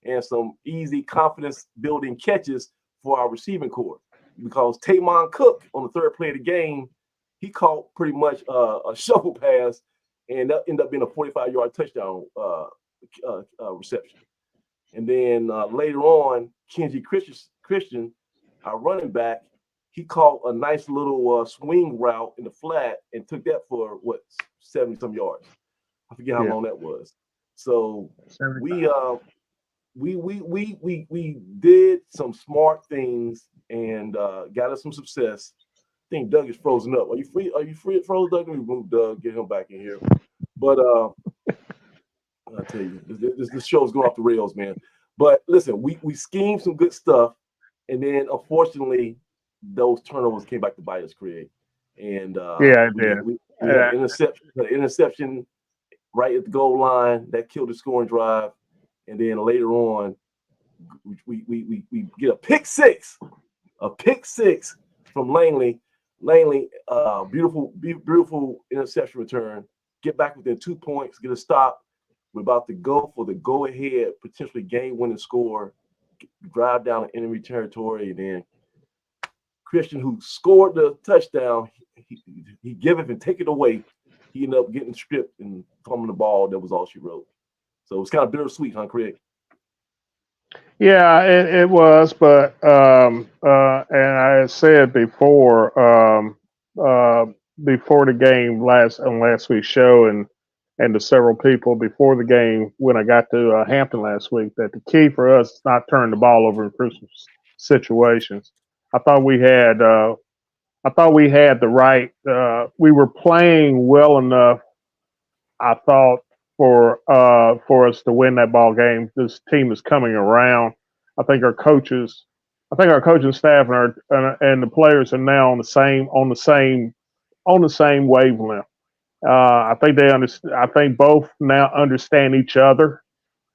and some easy confidence building catches for our receiving core. Because Tamon Cook on the third play of the game, he caught pretty much a shovel pass, and that ended up being a 45-yard touchdown reception. And then later on, Kenji Christian, our running back, he caught a nice little swing route in the flat and took that for 70-some yards. I forget how long that was. So we did some smart things and got us some success. I think Doug is frozen up. Are you free? Are you free? Froze, Doug? Let me move Doug, get him back in here. But I'll tell you, this show's going off the rails, man. But listen, we schemed some good stuff, and then unfortunately, those turnovers came back to bite us, Craig. And we had interception right at the goal line that killed the scoring drive, and then later on, we get a pick six from Langley. Beautiful interception return. Get back within 2 points, get a stop. We're about to go for the go-ahead, potentially game-winning score, drive down the enemy territory, and then Christian, who scored the touchdown, he give it and take it away. He ended up getting stripped and fumbling the ball. That was all she wrote. So it's kind of bittersweet, huh, Craig? Yeah, it was, but and I said before the game last week's show and to several people before the game when I got to Hampton last week that the key for us is not turning the ball over in crucial situations. I thought we had the right. We were playing well enough, I thought, for us to win that ball game. This team is coming around. I think our coaching staff and the players are now on the same wavelength. I think both now understand each other,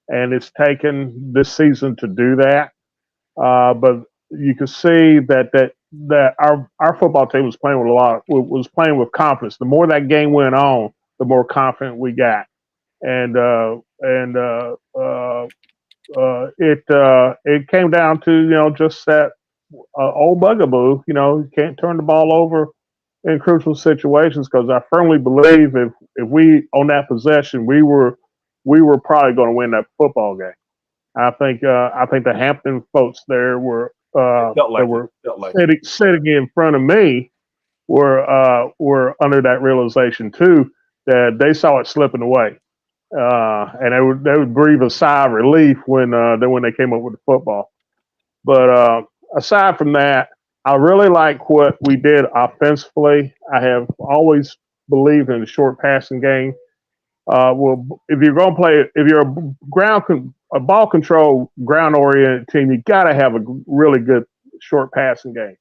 and it's taken this season to do that. But you can see that our football team was playing with confidence. The more that game went on, the more confident we got. And it came down to just that old bugaboo. You can't turn the ball over in crucial situations, because I firmly believe if we on that possession we were probably going to win that football game. I think the Hampton folks there were sitting in front of me were under that realization too, that they saw it slipping away. And they would breathe a sigh of relief when they came up with the football. But aside from that, I really like what we did offensively. I have always believed in the short passing game. If you're a ball control, ground oriented team, you got to have a really good short passing game.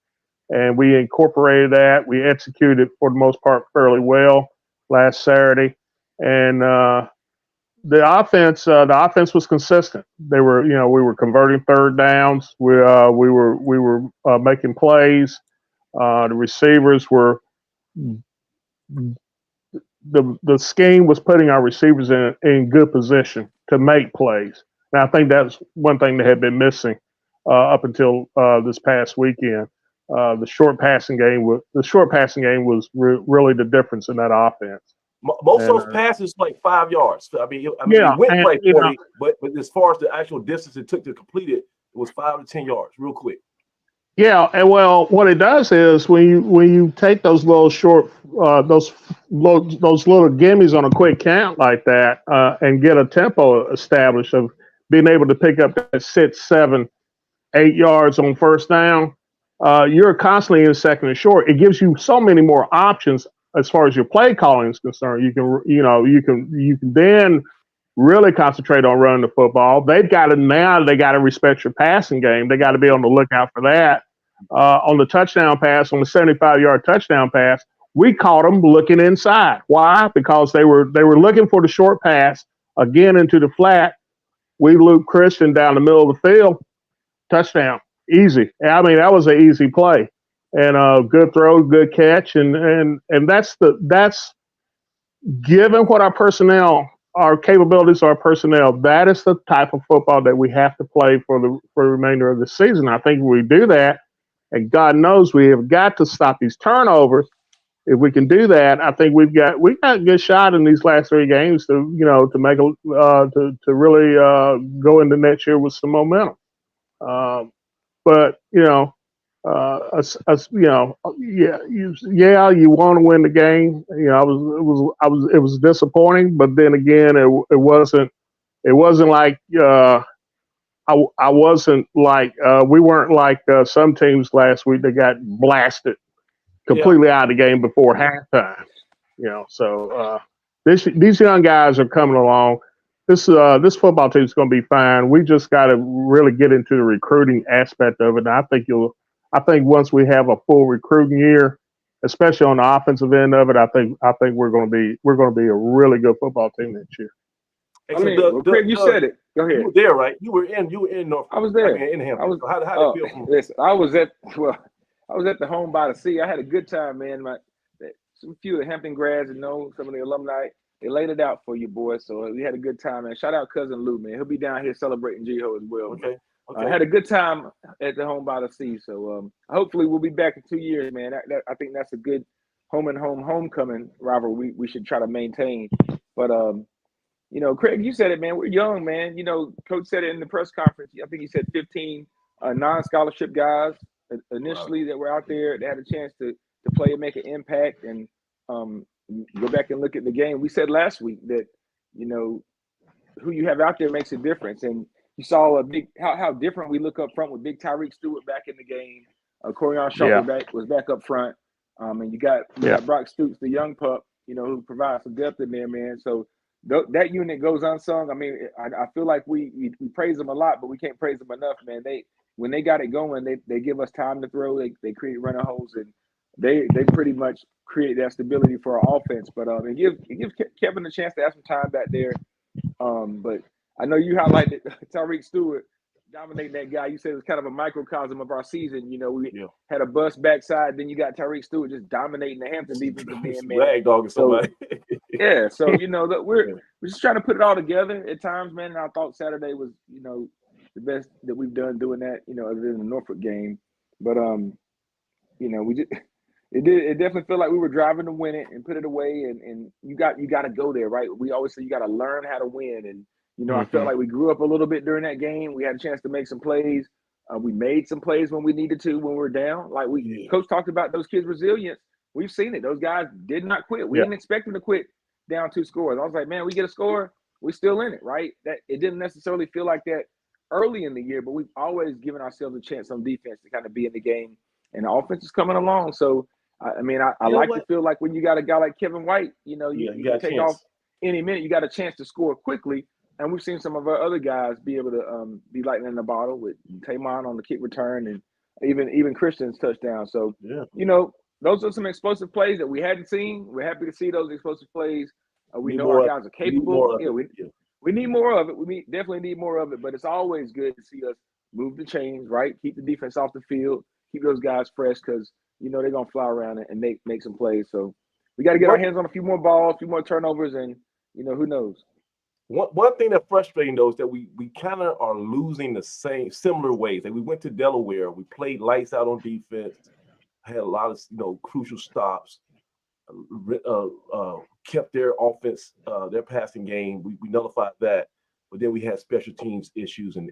And we incorporated that. We executed for the most part fairly well last Saturday. And the offense was consistent. We were converting third downs. We were making plays. The receivers were the scheme was putting our receivers in good position to make plays. And I think that's one thing that had been missing up until this past weekend. The short passing game was really the difference in that offense. Most of those passes like 5 yards. I mean, it went like 40, but as far as the actual distance it took to complete it, it was 5 to 10 yards, real quick. Yeah, and well, what it does is when you take those little short those little gimmies on a quick count like that, and get a tempo established of being able to pick up that 6, 7, 8 yards on first down, you're constantly in second and short. It gives you so many more options as far as your play calling is concerned. You can then really concentrate on running the football. They've got to now. They got to respect your passing game. They got to be on the lookout for that. On the touchdown pass, on the 75-yard touchdown pass, we caught them looking inside. Why? Because they were looking for the short pass again into the flat. We looped Christian down the middle of the field. Touchdown, easy. I mean, that was an easy play, and good throw, good catch, and that's given what our capabilities, our personnel. That is the type of football that we have to play for the remainder of the season. I think we do that, and God knows we have got to stop these turnovers. If we can do that, I think we've got a good shot in these last 3 games to make to really go into next year with some momentum. But you want to win the game. It was disappointing, but then again, it wasn't like I wasn't like we weren't like some teams last week that got blasted completely out of the game before halftime. So these young guys are coming along. This football team is going to be fine. We just got to really get into the recruiting aspect of it. And I think once we have a full recruiting year, especially on the offensive end of it, I think we're going to be a really good football team next year. Hey, so Craig, you said it. Go ahead. You were there, right? You were in North. I was there. In Hampton. How did it feel? Listen, I was at the home by the sea. I had a good time, man. Some few of the Hampton grads and some of the alumni, they laid it out for you, boys. So we had a good time, man. Shout out cousin Lou, man. He'll be down here celebrating GHOE as well. Okay. I had a good time at the home by the sea. So hopefully we'll be back in 2 years, man. I think that's a good homecoming rivalry we should try to maintain. But Craig, you said it, man. We're young, man. Coach said it in the press conference. I think he said 15 non-scholarship guys initially that were out there that had a chance to play and make an impact. And go back and look at the game. We said last week that who you have out there makes a difference. And you saw how different we look up front with big Tyreek Stewart back in the game. Corian Shaw was back up front. And you got Brock Stoops, the young pup, who provides some depth in there, man. So that unit goes unsung. I mean, I feel like we praise them a lot, but we can't praise them enough, man. When they got it going, they give us time to throw. They create running holes, and they pretty much create that stability for our offense. But it gives Kevin a chance to have some time back there. But I know you highlighted Tyreek Stewart dominating that guy. You said it was kind of a microcosm of our season. We had a bust backside, then you got Tyreek Stewart just dominating the Hampton defensive end, man. Rag dogging somebody. Yeah, so we're just trying to put it all together at times, man. And I thought Saturday was, the best that we've done doing that, other than the Norfolk game. But we just it definitely felt like we were driving to win it and put it away, and you got to go there, right? We always say you got to learn how to win, and I felt like we grew up a little bit during that game. We had a chance to make some plays. We made some plays when we needed to when we were down. Like Coach talked about those kids' resilience. We've seen it. Those guys did not quit. We didn't expect them to quit down 2 scores. I was like, man, we get a score, we're still in it, right? That it didn't necessarily feel like that early in the year, but we've always given ourselves a chance on defense to kind of be in the game, and the offense is coming along. So I like to feel like when you got a guy like Kevin White, you can take off any minute. You got a chance to score quickly. And we've seen some of our other guys be able to be lightning in the bottle with Tamon on the kick return and even Christian's touchdown. So, those are some explosive plays that we hadn't seen. We're happy to see those explosive plays. We know our guys are capable. We need more of it. We definitely need more of it. But it's always good to see us move the chains, right? Keep the defense off the field. Keep those guys fresh because, they're going to fly around and make some plays. So we got to get our hands on a few more balls, a few more turnovers, and, who knows. One thing that's frustrating though is that we kind of are losing the similar ways. Like we went to Delaware, we played lights out on defense, had a lot of crucial stops, kept their offense, their passing game. We nullified that, but then we had special teams issues and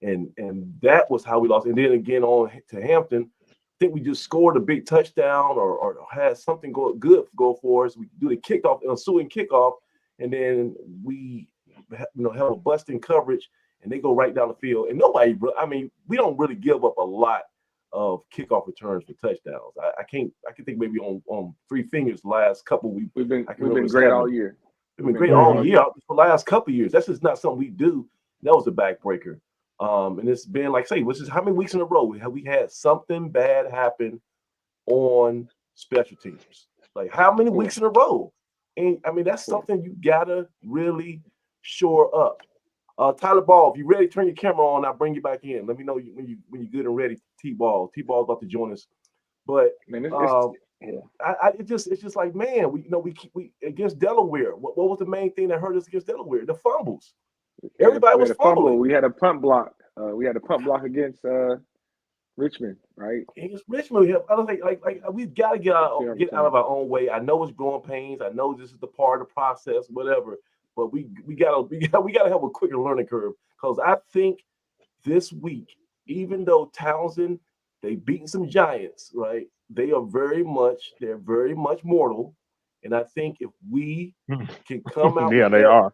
and that was how we lost. And then again on to Hampton, I think we just scored a big touchdown or had something good go for us. We do the kickoff, ensuing kickoff, and then we have a busting coverage, and they go right down the field. And nobody, I mean, we don't really give up a lot of kickoff returns for touchdowns. I can think maybe on three fingers the last couple we've been great all year. We've been great all year for the last couple of years. That's just not something we do. That was a backbreaker. And it's been like which is how many weeks in a row have we had something bad happen on special teams? Like how many weeks in a row? And I mean that's something you gotta really shore up. Tyler Ball, if you're ready, turn your camera on. I'll bring you back in. Let me know when you're good and ready. T-Ball's about to join us. But man, it's just like, man, we against Delaware. What was the main thing that hurt us against Delaware? The fumbles. Everybody was fumbling. We had a punt block. We had a punt block against Richmond, right? Against Richmond, I was like we've got to get out of our own way. I know it's growing pains. I know this is the part of the process, whatever. But we gotta have a quicker learning curve, because I think this week, even though Townsend, they've beaten some giants, right? They're very much mortal, and I think if we can come out, they are.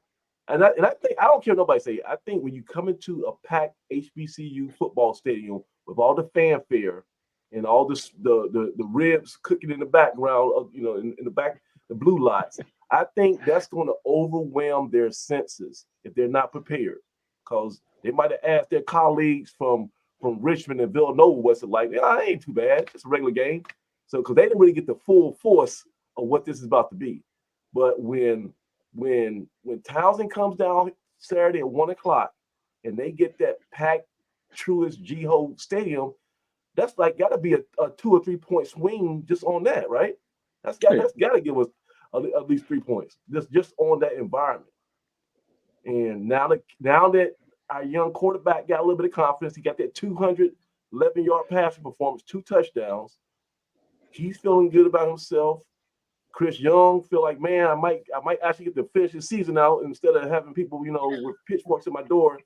And I think, I don't care what nobody say, I think when you come into a packed HBCU football stadium with all the fanfare and all this the ribs cooking in the background, in the back, the blue lights, I think that's going to overwhelm their senses if they're not prepared, because they might have asked their colleagues from Richmond and Villanova what's it like. It ain't too bad. It's a regular game. So because they didn't really get the full force of what this is about to be. But when Townsend comes down Saturday at 1:00 and they get that packed Truist GHOE Stadium, that's like got to be a 2 or 3 point swing just on that, right? That's got to give us at least 3 points just on that environment. And now that our young quarterback got a little bit of confidence, he got that 211-yard passing performance, 2 touchdowns. He's feeling good about himself. Chris Young feel like, man, I might actually get to finish the season out instead of having people, with pitchforks at my door.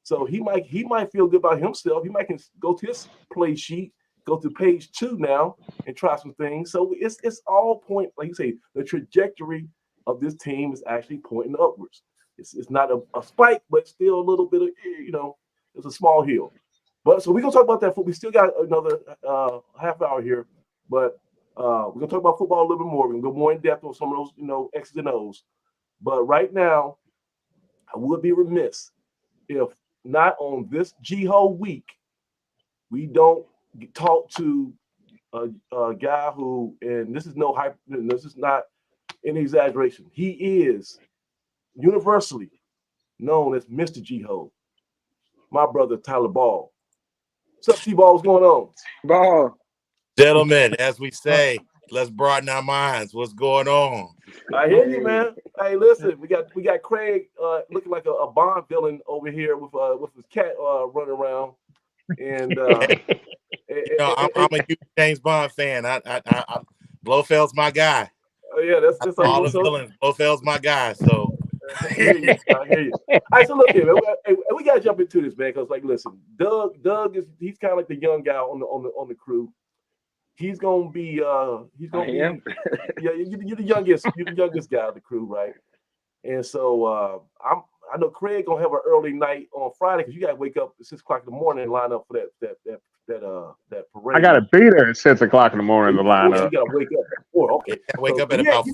So he might feel good about himself. He might can go to his play sheet, go to page 2 now and try some things. So it's all point, like you say, the trajectory of this team is actually pointing upwards. It's not a spike, but still a little bit of, it's a small hill. But so we're gonna talk about that. We still got another half hour here, but we're gonna talk about football a little bit more. We're gonna go more in depth on some of those, X's and O's. But right now, I would be remiss if not on this GHOE week we don't talk to a guy who, and this is not any exaggeration, he is universally known as Mr. GHOE, my brother Tyler Ball. What's up, T-Ball? What's going on? Ball. Gentlemen, as we say, let's broaden our minds. What's going on? I hear you, man. Hey, listen, we got Craig looking like a Bond villain over here with his cat running around. And I'm a huge James Bond fan. I Blofeld's my guy. Oh yeah, that's all the villains. Blofeld's my guy. So I hear you. All right, so look here, man. We gotta jump into this, man, because listen, Doug he's kind of like the young guy on the crew. He's gonna be yeah, you're the youngest guy of the crew, right? And so I know Craig gonna have an early night on Friday because you gotta wake up at 6 o'clock in the morning and line up for that parade. I gotta be there at 6 o'clock in the morning to line up. You gotta wake up at 4. Okay, wake up at about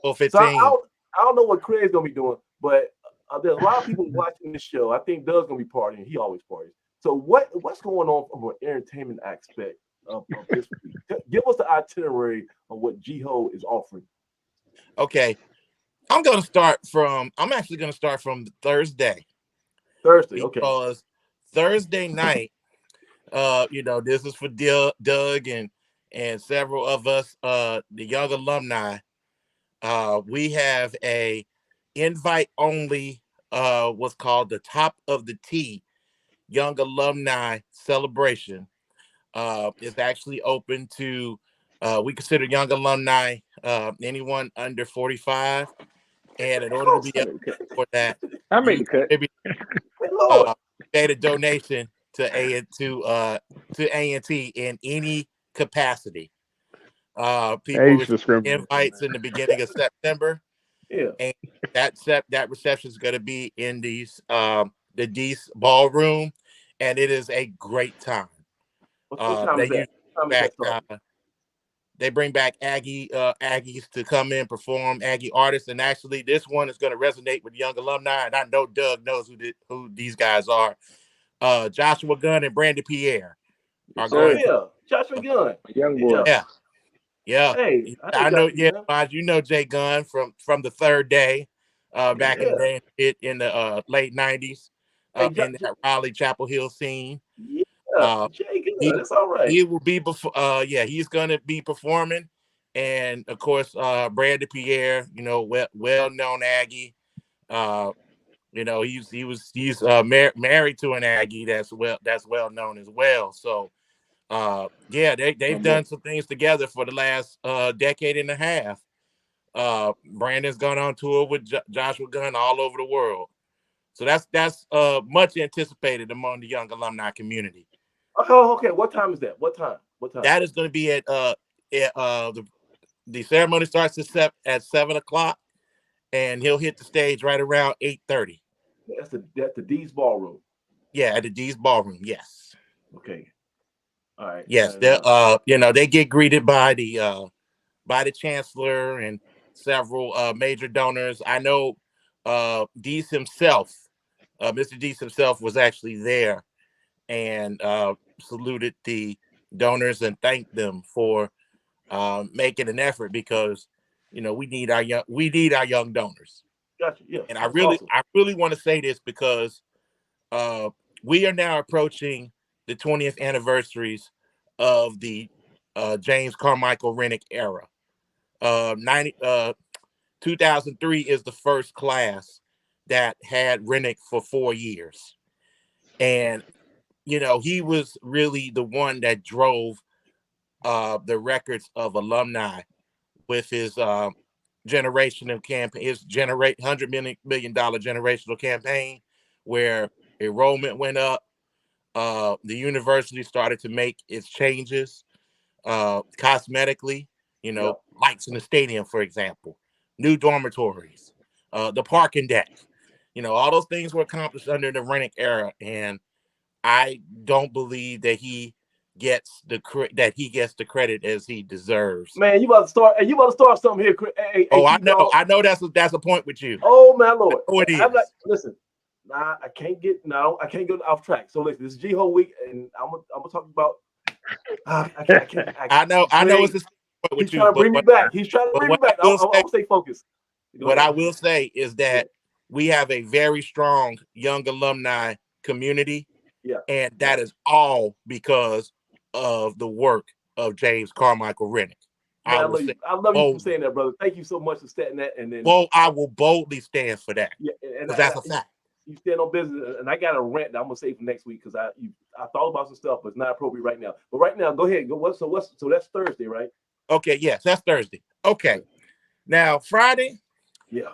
4:15. So I don't know what Craig's gonna be doing, but there's a lot of people watching this show. I think Doug's gonna be partying. He always parties. So what's going on from an entertainment aspect of this week? Give us the itinerary of what GHOE is offering. Okay. I'm actually gonna start from Thursday. Okay. Because Thursday night, this is for Doug and several of us, the young alumni. We have a invite only, what's called the Top of the T Young Alumni Celebration. It's actually open to, we consider young alumni anyone under 45. And in order to be able for that, I made the cut. made a donation to A&T in any capacity. People received invites in the beginning of September. Yeah. And that reception is going to be in the Deese Ballroom, and it is a great time. What time is that? What time is that start? They bring back Aggies to come in, perform, Aggie artists, and actually this one is going to resonate with young alumni, and I know Doug knows who these guys are. Joshua Gunn and Brandon Pierre are going. Yeah, Joshua Gunn, young boy. Yeah. Hey, I know. You know Jay Gunn from the Third Day, back in the day in the late '90s, in that Raleigh Chapel Hill scene. Yeah, Jay Gunn, that's all right. He will be before. He's gonna be performing, and of course, Brandon Pierre, well known Aggie. He's married to an Aggie that's well known as well. So. They've done some things together for the last decade and a half. Brandon's gone on tour with Joshua Gunn all over the world, so that's much anticipated among the young alumni community. Oh, okay. What time is that? What time? That is going to be at the ceremony starts at 7 o'clock, and he'll hit the stage right around 8:30. That's the Deese Ballroom. Yeah, at the Deese Ballroom. Yes. Okay. All right. Yes, they get greeted by the chancellor and several major donors. I know Deese himself, Mr. Deese himself, was actually there and saluted the donors and thanked them for making an effort, because we need our young donors. Gotcha. Yeah. And I really want to say this because we are now approaching the 20th anniversaries of the James Carmichael Rennick era. 2003 is the first class that had Rennick for 4 years. And, he was really the one that drove the records of alumni with his generational campaign, his $100 million generational campaign, where enrollment went up. The university started to make its changes cosmetically, lights in the stadium, for example, new dormitories, the parking deck, all those things were accomplished under the Rennick era. And I don't believe that he gets the credit as he deserves. Man, you about to start something here. I know that's a point with you. Oh my Lord. Oh, it is. Listen. Nah, I can't get off track. So listen, this is GHOE week, and I'm gonna talk about. I know it's a point with you. He's trying to bring me back. He's trying to bring me back. I'll stay focused. What I will say is that we have a very strong young alumni community, and that is all because of the work of James Carmichael Rennick. Man, I love you for saying that, brother. Thank you so much for stating that. And then, I will boldly stand for that. Yeah, and that's a fact. You stand on business, and I got a rant that I'm gonna save for next week because I thought about some stuff, but it's not appropriate right now. But right now, go ahead. So that's Thursday, right? Okay, yes, that's Thursday. Okay, now Friday. Yeah,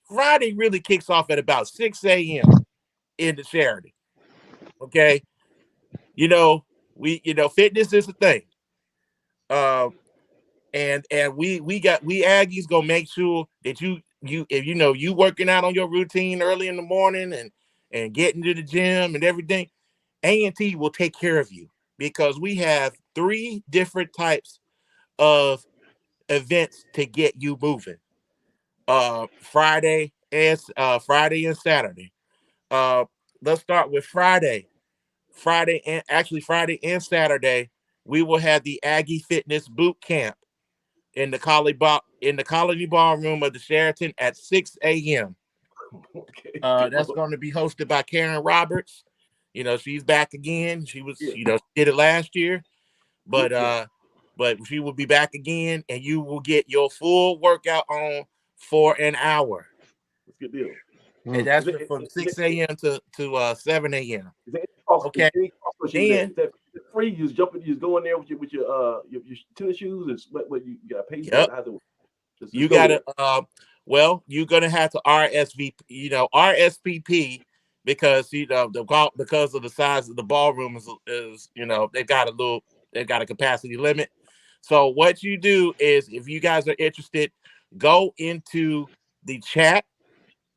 Friday really kicks off at about 6 a.m. in the Sheridan. Okay, fitness is a thing. And we Aggies gonna make sure that you working out on your routine early in the morning and getting to the gym and everything. A&T will take care of you, because we have 3 different types of events to get you moving. Friday and Saturday. Let's start with Friday. Friday and Saturday, we will have the Aggie Fitness Boot Camp in the Colony Ballroom of the Sheraton at 6 a.m. Okay. That's going to be hosted by Karen Roberts. She's back again. She was, she did it last year, but she will be back again, and you will get your full workout on for an hour. That's a good deal. And that's from 6 a.m. to 7 a.m. Okay. Then free. You just go in there with your tennis shoes, and what you got to pay. Yep. You're gonna have to RSVP. RSVP because because of the size of the ballroom is they've got a capacity limit. So what you do is, if you guys are interested, go into the chat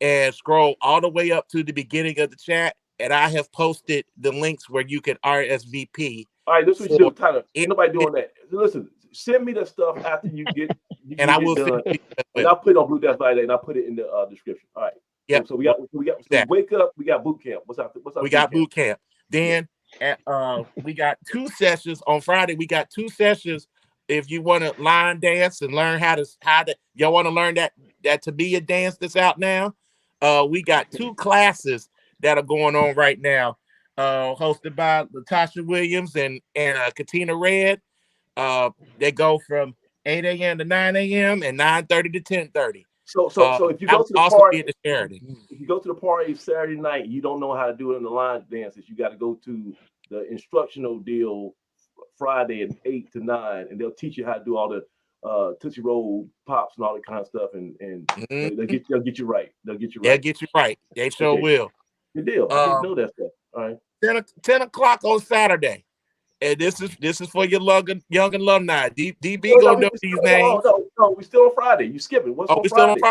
and scroll all the way up to the beginning of the chat, and I have posted the links where you can RSVP. All right, this is what you do, Tyler. Ain't nobody doing that. Listen, send me the stuff after you get and I will done, send it to you and I'll put it on Blue Death Friday, and I'll put it in the description. All right. Yeah. So we got so wake up. We got boot camp. What's up? We got boot camp. Then we got 2 sessions on Friday. We got 2 sessions. If you want to line dance and learn how to y'all want to learn that to be a dance that's out now. We got 2 classes that are going on right now, hosted by Latasha Williams and Katina Red. They go from 8 a.m. to 9 a.m. and 9:30 to 10:30. So if you go to the party, if you go to the party Saturday night, you don't know how to do it in the line dances. You got to go to the instructional deal Friday at 8 to 9, and they'll teach you how to do all the Tootsie Roll pops and all that kind of stuff, and they'll get you right. They'll get you right. They'll get you right. They sure will. Good deal. I didn't know that stuff. All right. 10 o'clock on Saturday. And this is for your young alumni. DB gonna know these names. No, we still on Friday. You skipping? What's on Friday? Still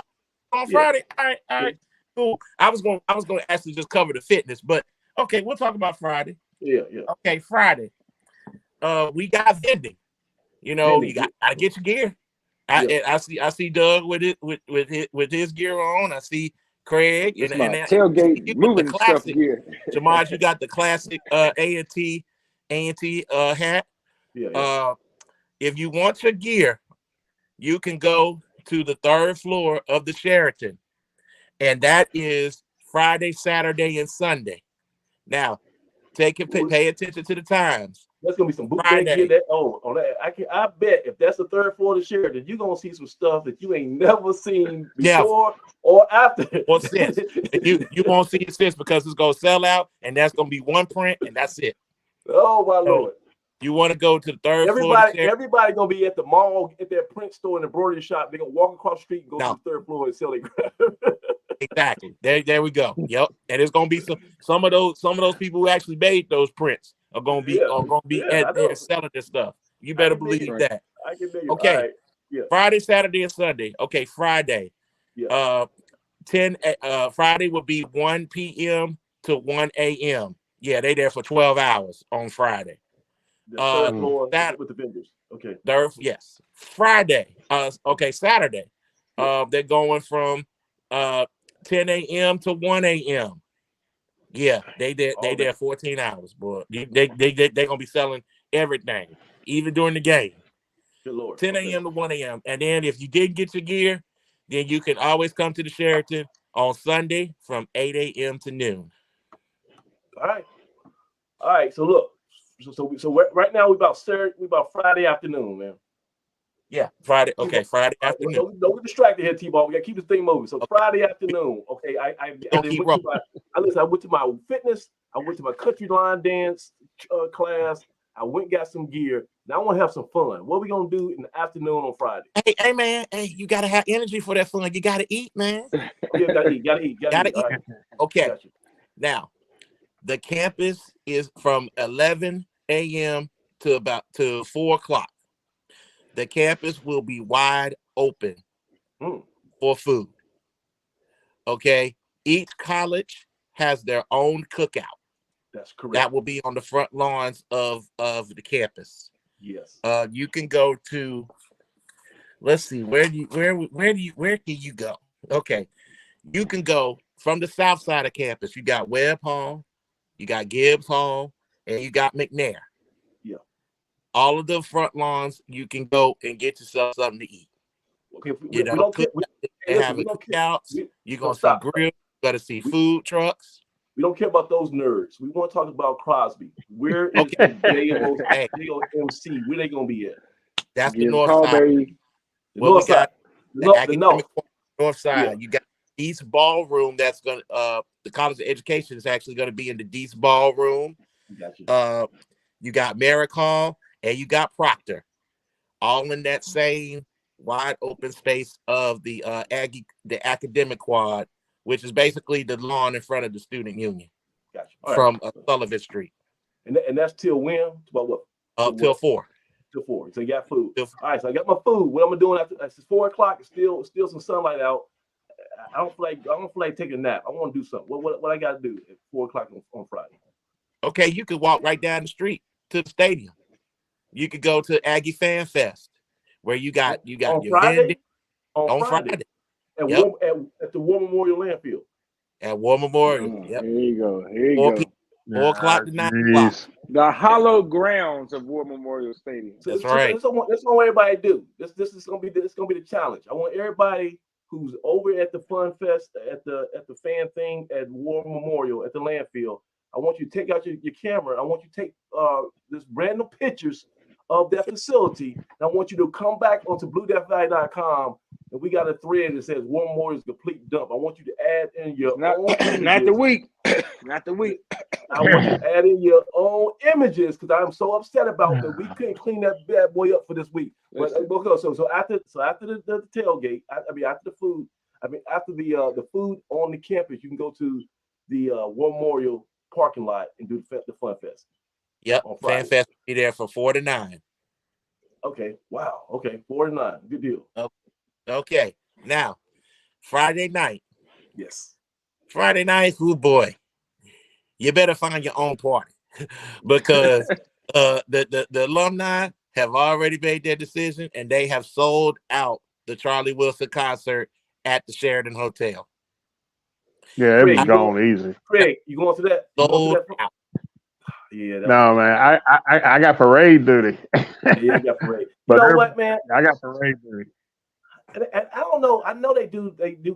on Friday. All right. Cool. I was going to actually just cover the fitness, but okay, we'll talk about Friday. Yeah. Okay, Friday. We got vending. You gotta get your gear. I see Doug with his gear on. I see Craig and tailgate moving the classic stuff gear. Jamaj, you got the classic A&T hat. Yeah. If you want your gear, you can go to the 3rd floor of the Sheraton, and that is Friday, Saturday, and Sunday. Now, pay attention to the times. There's gonna be some bootleg gear on that. I bet if that's the 3rd floor of the Sheraton, you're gonna see some stuff that you ain't never seen before or after. Or since. you won't see it since, because it's gonna sell out, and that's gonna be one print, and that's it. Oh my Lord! You want to go to the 3rd floor? Everybody gonna be at the mall, at their print store and embroidery shop. They're gonna walk across the street and go to the 3rd floor and sell it. Exactly. There we go. Yep. And it's gonna be some of those people who actually made those prints are gonna be at there selling this stuff. You better believe that. I can dig it. Okay. Right. Yeah. Friday, Saturday, and Sunday. Okay, Friday. Yeah. Friday will be 1 p.m. to 1 a.m. Yeah, they there for 12 hours on Friday. The 3rd floor with the vendors. Okay. Yes. Friday. Saturday. They're going from 10 a.m. to 1 a.m. Yeah, they there 14 hours, boy. They gonna be selling everything, even during the game. Good Lord. 10 a.m. to 1 a.m. And then if you didn't get your gear, then you can always come to the Sheraton on Sunday from 8 a.m. to noon. All right. So look, so right now we about Friday afternoon, man. Yeah, Friday. Okay, Friday afternoon. Don't get distracted here, T-Ball. We gotta keep this thing moving. So Friday afternoon. Okay, I went to my fitness. I went to my country line dance class. I went and got some gear. Now I want to have some fun. What are we gonna do in the afternoon on Friday? Hey, man. Hey, you gotta have energy for that fun. You gotta eat, man. Yeah, gotta eat. Right. Okay. Gotcha. Now, the campus is from 11 a.m. to 4 o'clock. The campus will be wide open for food. Okay. Each college has their own cookout. That's correct. That will be on the front lawns of the campus. Yes. You can go to. Let's see. Where can you go? Okay. You can go from the south side of campus. You got Webb Hall, you got Gibbs Hall, and you got McNair. All of the front lawns, you can go and get yourself something to eat. Okay, they're having cookouts. You're gonna see grills. You gotta see food trucks. We don't care about those nerds. We want to talk about Crosby. Where is the JOMC? Where they gonna be at? That's the north side. North side. North side. Yeah. You got East Ballroom. That's gonna the College of Education is actually gonna be in the East Ballroom. Gotcha. You got Merrick Hall. And you got Proctor, all in that same wide open space of the academic quad which is basically the lawn in front of the student union. Gotcha. From Sullivan Street. And that's till when? About what? Till 4. Till 4. So you got food. Till 4. All right. So I got my food. What I'm doing after it's 4 o'clock? It's still some sunlight out. I don't feel like taking a nap. I want to do something. What I got to do at 4 o'clock on Friday? Okay, you could walk right down the street to the stadium. You could go to Aggie Fan Fest, where you got on your Friday? vending On Friday. At the War Memorial Landfill. At War Memorial. Here you go. Here you go. 4 o'clock to 9 o'clock. The hollow grounds of War Memorial Stadium. So that's right. That's what everybody do. This is gonna be the challenge. I want everybody who's over at the Fun Fest, at the fan thing at War Memorial at the landfill. I want you to take out your camera. I want you to take this random pictures of that facility. And I want you to come back onto BlueDeathValley.com, and we got a thread that says War Memorial's complete dump. I want you to add in your own images. Not the week. Not the week. I want you to add in your own images because I'm so upset about that we couldn't clean that bad boy up for this week. But so after the tailgate, after the food, after the food on the campus, you can go to the War Memorial parking lot and do the Fun Fest. Yep, Fan Fest will be there from 4 to 9. Okay, wow. Okay, 4 to 9. Good deal. Okay, now, Friday night. Yes. Friday night, oh boy, you better find your own party because the alumni have already made their decision and they have sold out the Charlie Wilson concert at the Sheraton Hotel. Yeah, it was gone easy. Craig, you going to that? Sold out. Yeah. No, man, I got parade duty. Yeah, you got parade. But you know what, man? I got parade duty. And I don't know. I know they do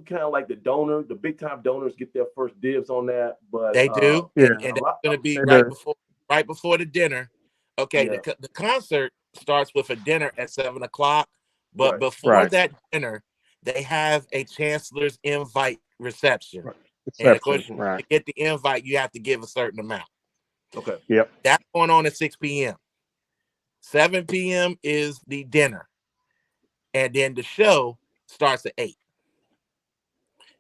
kind of like the big time donors get their first dibs on that. But they do, yeah. and that's going to be right before the dinner. Okay, yeah. The concert starts with a dinner at 7 o'clock, but before that dinner, they have a chancellor's invite reception. And of course, to get the invite, you have to give a certain amount. Okay. Yep. That's going on at 6 p.m. 7 p.m. is the dinner. And then the show starts at 8.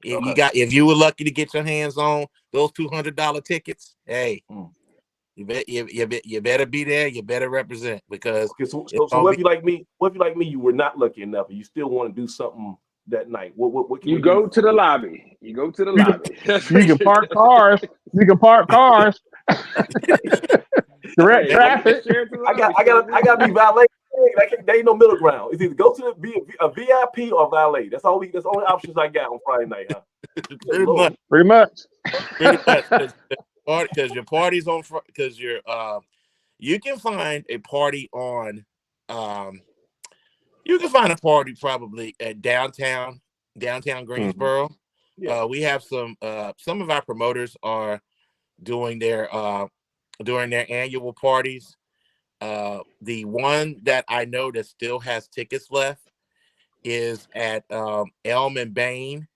If you were lucky to get your hands on those $200 tickets, hey, you better be there. You better represent because. So what if you like me? What if you like me? You were not lucky enough, and you still want to do something that night. What can you go to the lobby? You go to the lobby. You can park cars. Direct traffic. I got to be valet. There ain't no middle ground. It's either go to a VIP or valet. That's all. That's the only options I got on Friday night. Huh? Pretty much. Because your party's on. Because you can find a party on. You can find a party probably at downtown Greensboro. Yeah. We have some of our promoters are doing their annual parties. The one that I know that still has tickets left is at Elm and Bain,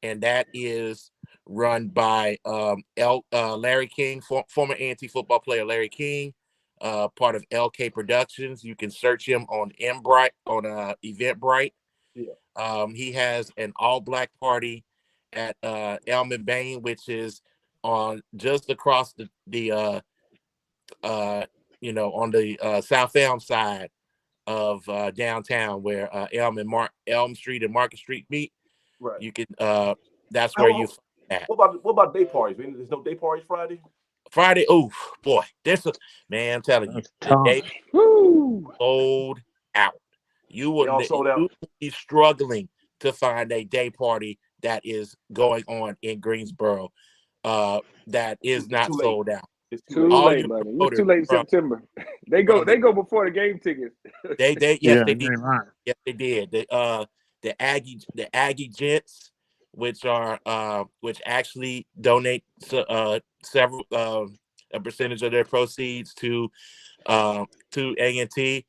and that is run by Larry King, former A&T football player Larry King, part of LK Productions. You can search him on Eventbrite. Yeah. He has an all-black party at Elm and Bain, which is on just across the on the South Elm side of downtown, where Elm Street and Market Street meet. Right. You can. That's where you. What about day parties? There's no day parties Friday. Friday. Oh boy, I'm telling you, the day sold out. You will be struggling to find a day party that is going on in Greensboro. That is not sold out. It's too late, buddy. It's too late in September. They go before the game tickets. They did. Yes, they did. The Aggie Gents, which actually donate several a percentage of their proceeds to A&T.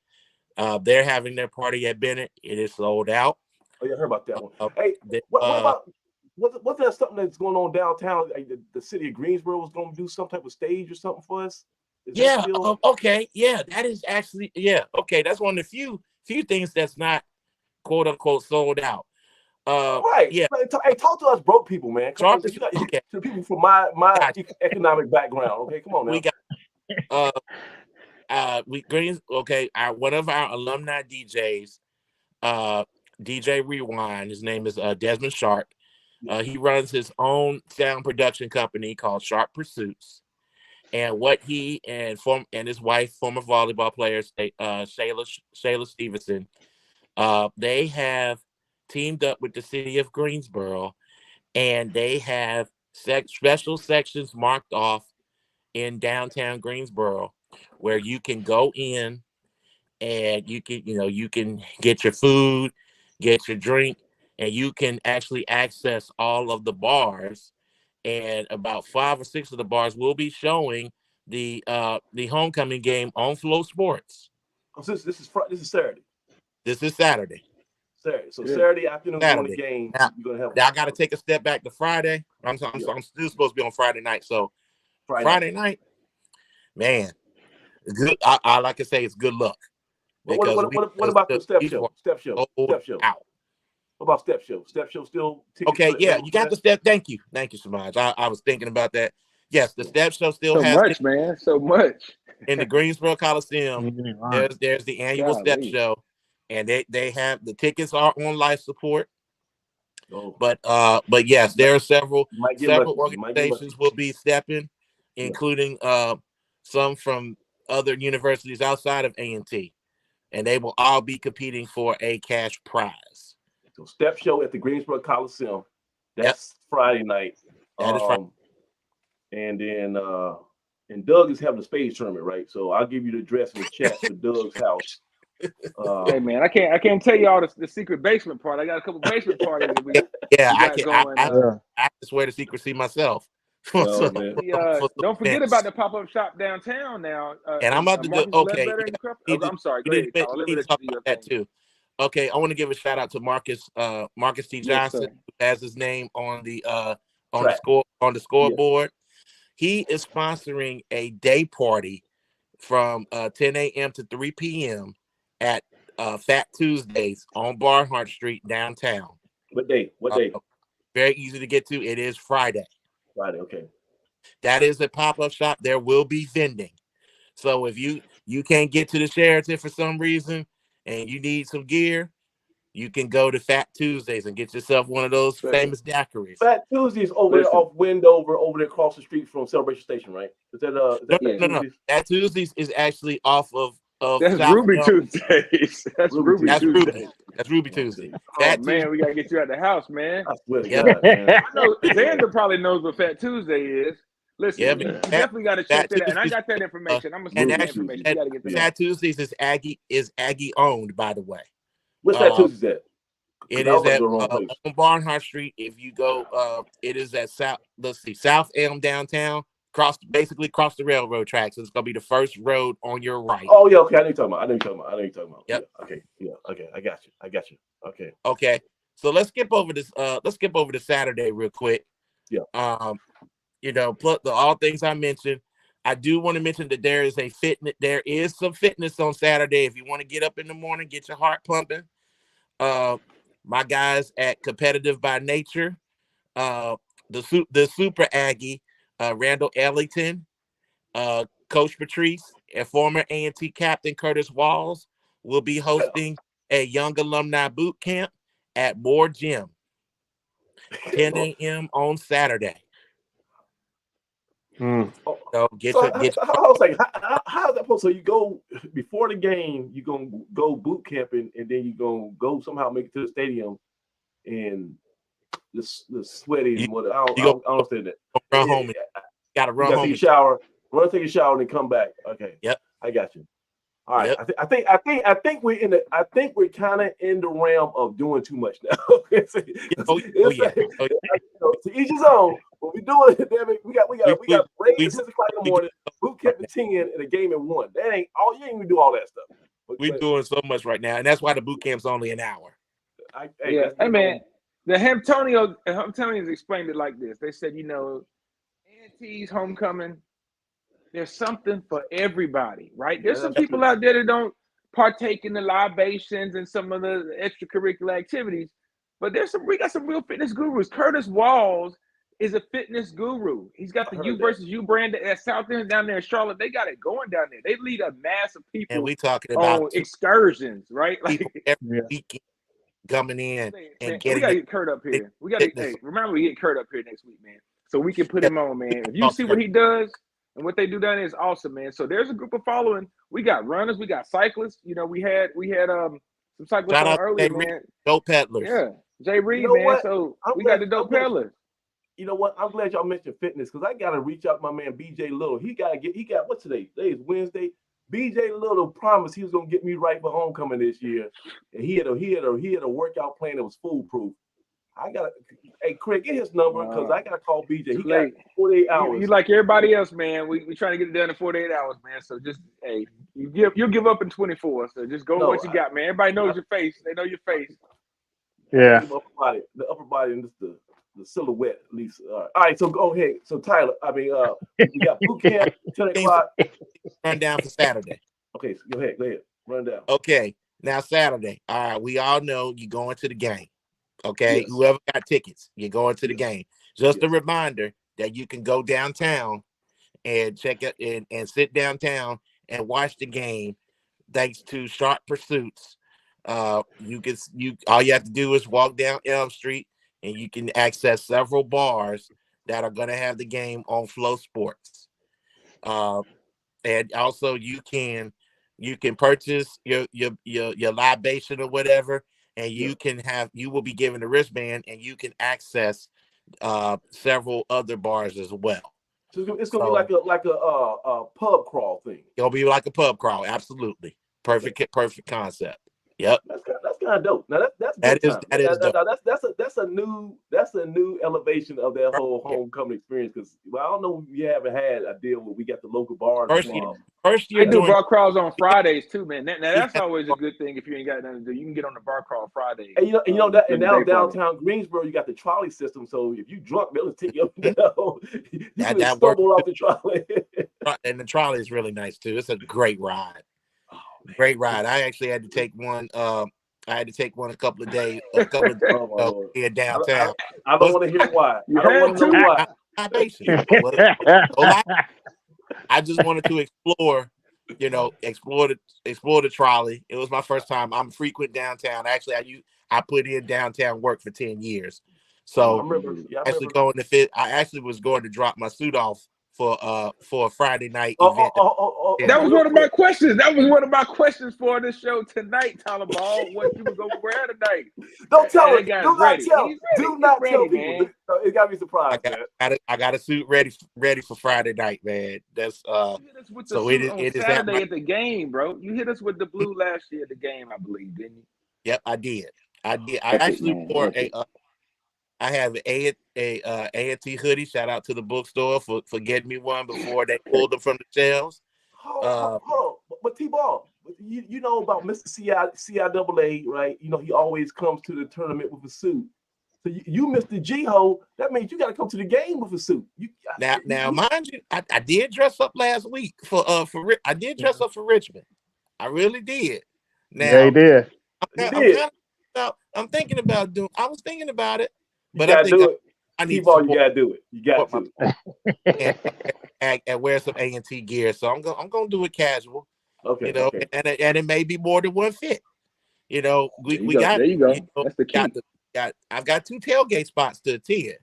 They're having their party at Bennett. It is sold out. Oh yeah, I heard about that one. Hey, what about? What's that something that's going on downtown? Like the city of Greensboro was going to do some type of stage or something for us? Okay. Yeah, that is actually, okay. That's one of the few things that's not quote unquote sold out. Right. Yeah. Hey, talk to us broke people, man. Come on, Sharp you okay. to people from my Gotcha. economic background. Okay, come on now. We got one of our alumni DJs, DJ Rewind. His name is Desmond Sharp. He runs his own sound production company called Sharp Pursuits. And what he and his wife, former volleyball player Shayla Stevenson, they have teamed up with the city of Greensboro, and they have special sections marked off in downtown Greensboro where you can go in and you can get your food, get your drink, and you can actually access all of the bars. And about 5 or 6 of the bars will be showing the homecoming game on Flow Sports. Oh, this is Saturday. This is Saturday. So Saturday afternoon during the game, now, you're gonna have. Now I got to take a step back to Friday. I'm still supposed to be on Friday night. So Friday night, man, good. I like to say it's good luck. What about the step show? Out. What about step show? Step show still. Okay, yeah, you got the step. Thank you, Samaj. I was thinking about that. Yes, the step show still has much, man. So much in the Greensboro Coliseum. There's the annual step show, and they have the tickets are on life support. Oh. But yes, there are several organizations will be stepping, including some from other universities outside of A&T, and they will all be competing for a cash prize. So step show at the Greensboro Coliseum. That's Friday night. That is Friday. And then and Doug is having a spades tournament, right? So I'll give you the address in the chat for Doug's house. Hey man, I can't tell you all the secret basement part. I got a couple basement parties that we I swear to secrecy myself. No, don't forget about the pop-up shop downtown now. And I'm about to go. Okay, I'm sorry. Go ahead. Let me talk about that too. Okay, I want to give a shout out to Marcus T. Johnson, who has his name on the scoreboard. He is sponsoring a day party from 10 a.m. to 3 p.m. at Fat Tuesdays on Barnhart Street downtown. What day? Very easy to get to. It is Friday. Friday, okay. That is a pop-up shop. There will be vending. So if you can't get to the Sheraton for some reason and you need some gear, you can go to Fat Tuesdays and get yourself one of those famous daiquiris. Fat Tuesdays over there off Wendover, over there across the street from Celebration Station, right? Is that no. Fat Tuesdays is actually off of that's South Ruby Tuesdays. That's Ruby Tuesdays. That's Ruby Tuesday. Man, we gotta get you out of the house, man. I swear to God, man. I know Xander probably knows what Fat Tuesday is. Listen, you definitely got to check that out. And I got that information. I'm gonna send that information. You gotta get that. Fat Tuesdays is Aggie owned, by the way. What's Fat Tuesdays at? It is at on Barnhart Street. If you go, it is at South Elm downtown. Cross the railroad tracks. So it's gonna be the first road on your right. Oh yeah, okay. I know you're talking about. Yep. Yeah, okay. Yeah. Okay. I got you. Okay. Okay. So let's skip over this. Let's skip over to Saturday real quick. Yeah. Plus all things I mentioned. I do want to mention that there is some fitness on Saturday. If you want to get up in the morning, get your heart pumping. My guys at Competitive by Nature, the Super Aggie. Randall Ellington, Coach Patrice, and former A&T captain Curtis Walls will be hosting a young alumni boot camp at Moore Gym, 10 a.m. on Saturday. So how's that supposed? So you go before the game, you gonna go boot camping, and then you gonna go somehow make it to the stadium, and the sweaty and what I don't understand that. Run home. Gotta run home. Take a shower, and then come back. Okay. Yep. I got you. All right. Yep. I think we're kind of in the realm of doing too much now. To each his own. What we doing? We got break at 6 o'clock in the morning, boot camp at 10, and a game at 1. That ain't all. You ain't even do all that stuff. We're doing so much right now, and that's why the boot camp's only an hour. Hey man. The Hamptonians explained it like this. They said, A&T's homecoming, there's something for everybody, right? There's some people out there that don't partake in the libations and some of the extracurricular activities, But we got some real fitness gurus. Curtis Walls is a fitness guru. He's got the U versus U brand at South End down there in Charlotte. They got it going down there. They lead a mass of people And we talking about on excursions, right? people Like every weekend coming in and we getting gotta get Kurt up here. We gotta remember we get Kurt up here next week, man. So we can put him on, man. If you see what he does and what they do down there is awesome, man. So there's a group of following. We got runners, we got cyclists. You know, we had some cyclists Shout on out earlier, to man. Dope Peddlers. Yeah, Jay Reed, You know man. what? So I'm we glad- got the Dope I'm glad- Peddlers. You know what? I'm glad y'all mentioned fitness because I gotta reach out to my man BJ Little. He got what's today? Today is Wednesday. BJ Little promised he was gonna get me right for homecoming this year, and he had a workout plan that was foolproof. Hey Craig, get his number because I gotta call BJ. He got 48 hours. You like everybody else, man. We trying to get it done in 48 hours, man. So just you'll give up in 24. So just go with what you got, man. Everybody knows your face. They know your face. Yeah. The upper body and just the silhouette at least. All right, so go ahead. So Tyler, we got boot camp 10 o'clock. Run down for Saturday. Okay, so go ahead. Run down. Okay, now Saturday. All right, we all know you're going to the game. Okay, Yes. whoever got tickets, you're going to the game. Just a reminder that you can go downtown and check it and sit downtown and watch the game. Thanks to Sharp Pursuits, all you have to do is walk down Elm Street, and you can access several bars that are going to have the game on Flow Sports. And also you can purchase your libation or whatever, and you will be given a wristband, and you can access several other bars as well. So it's gonna be like a pub crawl thing. It'll be like a pub crawl, absolutely. Perfect concept. Yep. That's kind of dope. Now that's dope. That's a new elevation of that whole homecoming experience because I don't know if you haven't had a deal where we got the local bars. First year I do bar crawls on Fridays too, man. Now that's always a good thing if you ain't got nothing to do. You can get on the bar crawl Friday. And and now downtown Greensboro you got the trolley system, so if you drunk, they'll take you up. You can stumble off the trolley. And the trolley is really nice too. It's a great ride. Great ride. I actually had to take one. I had to take one a couple of days here downtown. I don't want to hear why. I don't want to know why. I just wanted to explore the trolley. It was my first time. I'm frequent downtown. Actually, I put in downtown work for 10 years. So I actually was going to drop my suit off for a Friday night event. That was one of my questions. That was one of my questions for this show tonight, Tyler Ball. What you was gonna wear tonight? Don't tell it. Do not tell people. It got me surprised. I got a suit ready for Friday night, man. That's so it is Saturday at the game, bro. You hit us with the blue last year at the game, I believe, didn't you? Yep, I did. I actually wore I have a A&T hoodie. Shout out to the bookstore for getting me one before they pulled them from the shelves. Hold on. But T-Ball, you know about Mr. CIAA, right? You know he always comes to the tournament with a suit. So you Mr. GHOE, that means you got to come to the game with a suit. Now, mind you, I did dress up last week I did dress up for Richmond. I really did. Now, yeah, he did. I'm thinking about doing. I was thinking about it. But I think I need to. You gotta do it. You got to. And wear some A&T gear. So I'm gonna do it casual. Okay. And it may be more than one fit. We got. There you go. That's the key. I've got 2 tailgate spots to attend.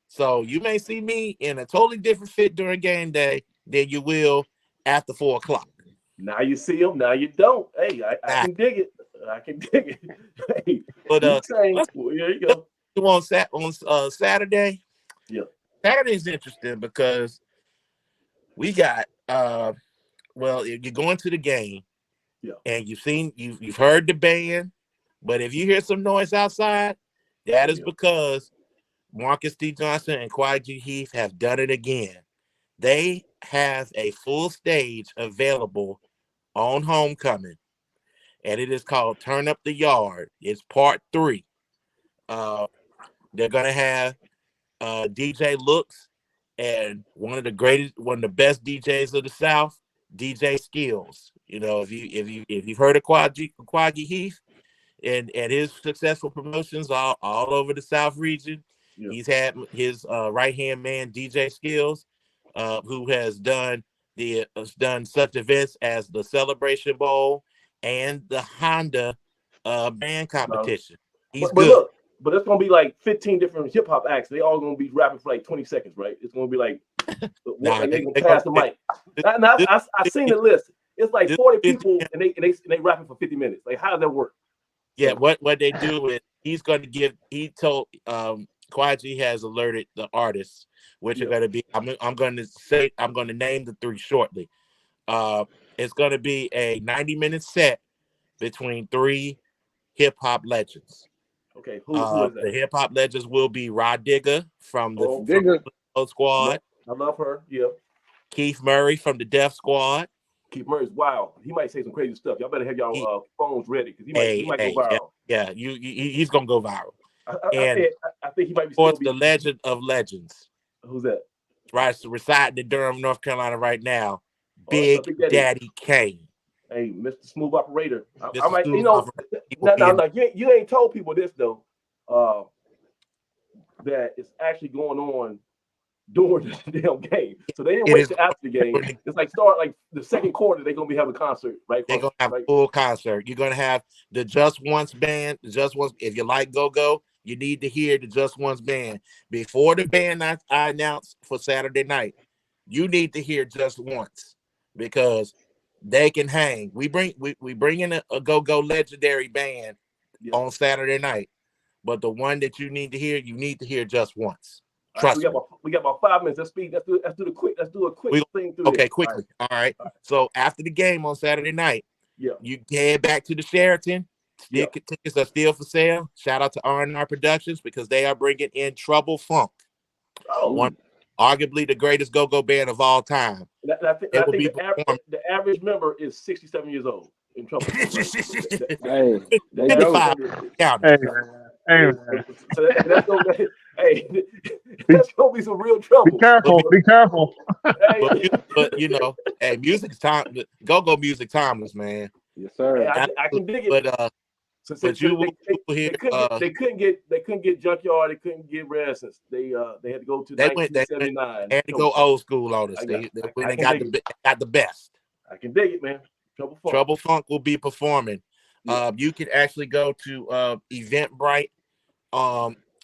So you may see me in a totally different fit during game day than you will after 4 o'clock. Now you see them. Now you don't. Hey, I can dig it. I can dig it. Hey, but there you go. On Saturday, yeah. Saturday is interesting because we got you're going to the game, and you've heard the band, but if you hear some noise outside, that is because Marcus D. Johnson and Quadgy Heath have done it again. They have a full stage available on homecoming, and it is called Turn Up the Yard. It's part 3. They're gonna have DJ Looks and one of the best DJs of the South, DJ Skills. If you've heard of Quaggy Heath, and his successful promotions all over the South region. Yeah. He's had his right-hand man, DJ Skills, who has done such events as the Celebration Bowl and the Honda band competition. He's but good. Look, but it's gonna be like 15 different hip hop acts. They all gonna be rapping for like 20 seconds, right? It's gonna be like, like they gonna pass the mic. I seen the list. It's like 40 people, and they rapping for 50 minutes. Like, how does that work? Yeah, what they do is he's going to give. He told Kwaji has alerted the artists, which are going to be. I'm going to name the three shortly. It's going to be a 90-minute set between three hip hop legends. Okay, who is that? The hip hop legends will be Rod Digger from the Squad. I love her. Yeah. Keith Murray from the Def Squad. Keith Murray's wow. He might say some crazy stuff. Y'all better have y'all phones ready because he might go viral. Yeah, he's gonna go viral. I think he might be. Of course, the legend of legends. Who's that? Right, so residing in Durham, North Carolina, right now. Big Daddy Kane. Hey, Mr. Smooth Operator. Mr. I might, Smooth now, you ain't told people this though. That it's actually going on during the damn game. So they didn't wait till after the game. It's like start like the second quarter, they're gonna be having a concert, right? They're gonna have a full concert. You're gonna have the Just Once band, if you like go-go, you need to hear the Just Once band. Before the band I announced for Saturday night, you need to hear Just Once because they can hang. We bring in a go-go legendary band on Saturday night, but the one that you need to hear Just Once. Trust me. We got about 5 minutes. Let's do a quick thing through this. Quickly. All right. So after the game on Saturday night, you head back to the Sheraton. Tickets are still for sale. Shout out to R&R Productions because they are bringing in Trouble Funk. Arguably the greatest go-go band of all time. I think the average member is 67 years old in Trouble Funk. Right? That's gonna be some real trouble. Be careful. But hey, music's time. Go-go music timeless, man. Yes, sir. I can dig it. But they couldn't get Junkyard. They couldn't get Renaissance. They had to go to 1979. They had to go old school on us. They got the best. I can dig it, man. Trouble Funk will be performing. You can actually go to Eventbrite.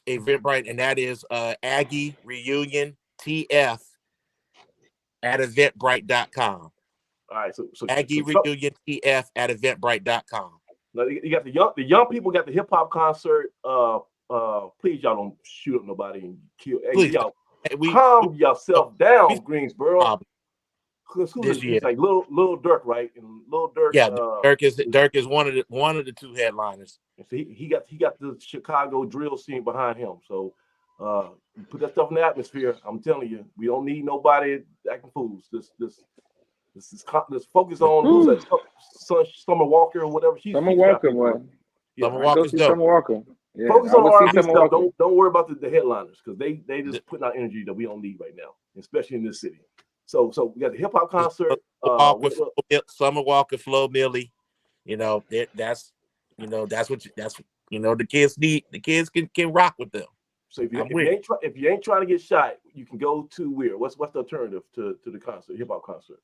Eventbrite, and that is Aggie Reunion TF at eventbrite.com. All right, so Aggie Reunion TF at eventbrite.com. Now you got the young people got the hip hop concert. Please y'all don't shoot up nobody and kill. Please, y'all calm yourself down, Greensboro. This year, like Lil Durk, right? And Lil Durk. Yeah, Durk is one of the two headliners. So he got the Chicago drill scene behind him. So put that stuff in the atmosphere. I'm telling you, we don't need nobody acting fools. Let's focus on who's that? Summer Walker or whatever. Summer Walker, man. Summer Walker's dope. Summer Walker. Yeah, focus on R&B stuff. Don't worry about the headliners because they just putting out energy that we don't need right now, especially in this city. So we got the hip hop concert. Summer Walker, Flo Milli. That's the kids need. The kids can rock with them. So if you ain't trying to get shot, you can go to where? What's the alternative to the concert, hip hop concert?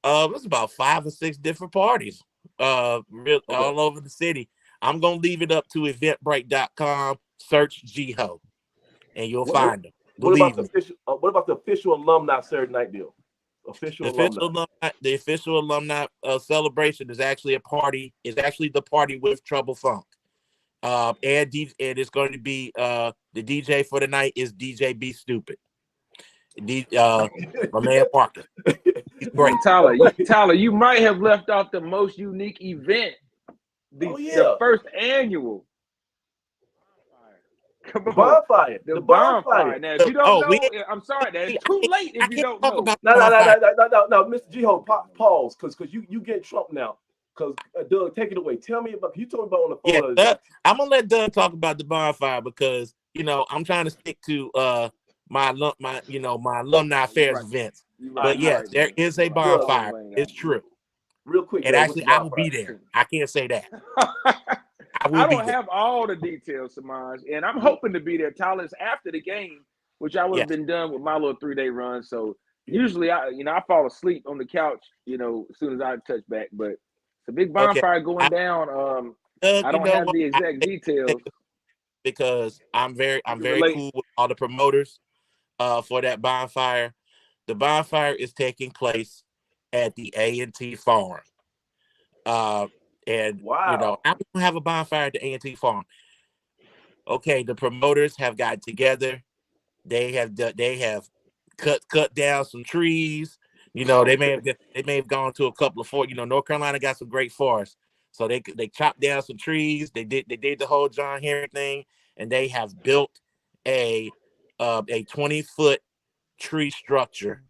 There's about 5 or 6 different parties, all over the city. I'm gonna leave it up to Eventbrite.com. Search GHOE, and you'll find them. What about the official alumni Saturday night deal? The official alumni celebration is actually a party. Is actually the party with Trouble Funk, and it's going to be the DJ for the night is DJ Be Stupid. My man Parker. He's great. Tyler, you might have left off the most unique event. The first annual. The bonfire. The bonfire. Now, if you don't know, I'm sorry, that's too late if you don't know. No, Mr. GHOE, pause, because you get Trump now. Because Doug, take it away. Tell me about. You told me about on the phone. I'm gonna let Doug talk about the bonfire because I'm trying to stick to my alumni affairs events. But yes, there is a bonfire. It's true. Real quick. And actually, I will be there. I can't say that. I don't have all the details, Samaj, and I'm hoping to be there, Tyler, after the game, which I would have been done with my little 3-day run. So usually I fall asleep on the couch, as soon as I touch back. But it's a big bonfire going down. I don't have the exact details because I'm very cool with all the promoters for that bonfire. The bonfire is taking place at the A&T Farm. And I don't have a bonfire at the A&T Farm. Okay, the promoters have got together. They have cut down some trees. They may have gone to a couple of forests. North Carolina got some great forests, so they chopped down some trees. They did the whole John Henry thing, and they have built a 20-foot tree structure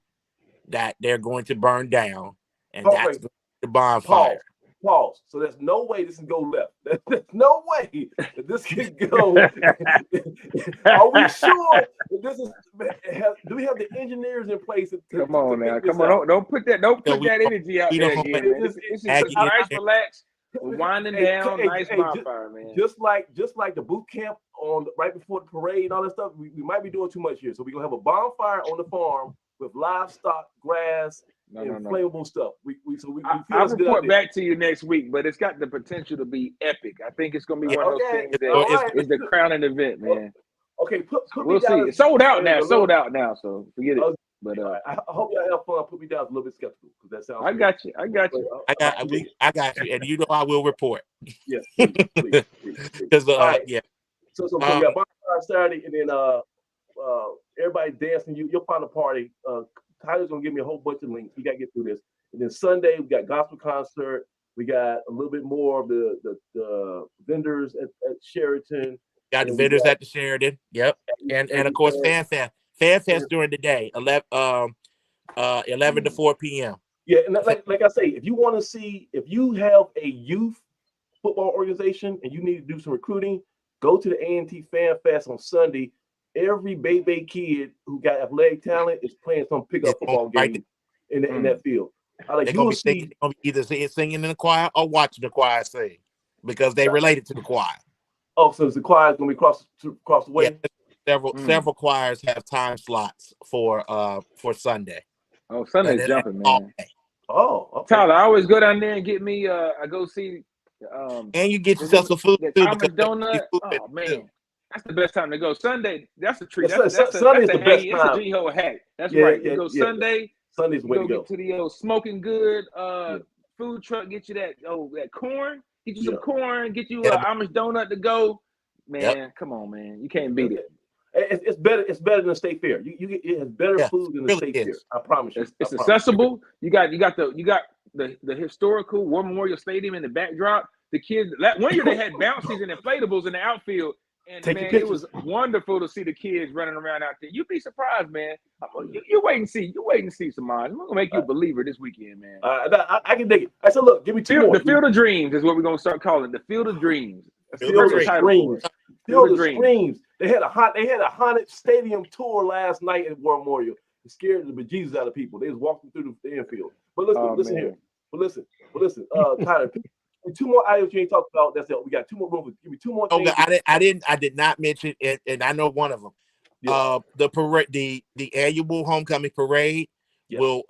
that they're going to burn down, and that's the bonfire. Pause. So there's no way this can go left. There's no way that this can go. Are we sure that this is? Do we have the engineers in place? Come on now. Don't put that energy out there again, man. This is nice, relax. We're winding down. Nice bonfire, man. Just like the boot camp on right before the parade and all that stuff. We might be doing too much here. So we're gonna have a bonfire on the farm with livestock, grass. Flammable stuff. I'll report back to you next week, but it's got the potential to be epic. I think it's going to be one of those things that is the crowning event, man. Okay, we'll see. It's sold out now. So forget it. But I hope y'all have fun. Put me down. A little bit skeptical because that sounds. I got you. I got you, and I will report. Yes, please. Because yeah. So we got bonfire Saturday, and then everybody dancing. You'll find a party. Tyler's gonna give me a whole bunch of links. We gotta get through this. And then Sunday we got gospel concert. We got a little bit more of the vendors at Sheraton. Got the vendors at the Sheraton. Yep. And of course Fan Fest during the day, 11 to 4 p.m. Yeah, and like I say, if you have a youth football organization and you need to do some recruiting, go to the A&T Fan Fest on Sunday. Every baby kid who got athletic talent is playing some pickup football game in that field. They're gonna be either singing in the choir or watching the choir sing because they related to the choir. Oh, so the choir is gonna be across the way. Yeah, several choirs have time slots for Sunday. Oh, Sunday's jumping, man. Oh, okay. Tyler, I always go down there and get me. I go see. And you get yourself some food too. Donut. Oh man. That's the best time to go. Sunday, that's a treat. Sunday's the best time. That's a GHOE hack. That's right. You go Sunday. Sunday's way to go. Get to the smoking good food truck. Get you that corn. Get you some corn. Get you an Amish donut to go. Man, come on, man. You can't beat it. It's better. It's better than the state fair. It has better food than the state fair. I promise you. It's accessible. You got the historical War Memorial Stadium in the backdrop. The kids. One year they had bouncies and inflatables in the outfield. And man, it was wonderful to see the kids running around out there. You'd be surprised, man. You wait and see. Samaj. I'm gonna make you a believer this weekend, man. I can dig it. I said, look, give me two more. The Field of Dreams is what we're gonna start calling it. The Field of Dreams. Field of Dreams. They had a haunted stadium tour last night at War Memorial. It scared the bejesus out of people. They was walking through the infield. But listen here. But listen, Tyler. Two more items you ain't talked about. That's it. We got two more rooms. Give me two more things. I did not mention it, and I know one of them. Yeah. The parade, the annual homecoming parade will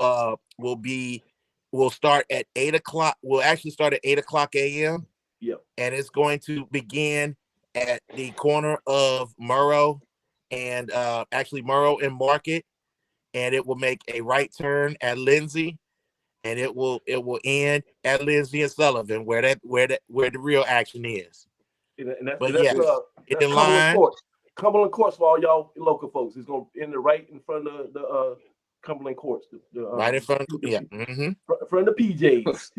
start at 8 o'clock. Will actually start at 8 o'clock a.m. Yeah, and it's going to begin at the corner of Murrow and Murrow and Market, and it will make a right turn at Lindsay. And it will end at Lindsay and Sullivan, where the real action is. And that's Cumberland Courts for all y'all local folks. It's gonna end right in front of the Cumberland Courts. Right in front of in front of the PJs.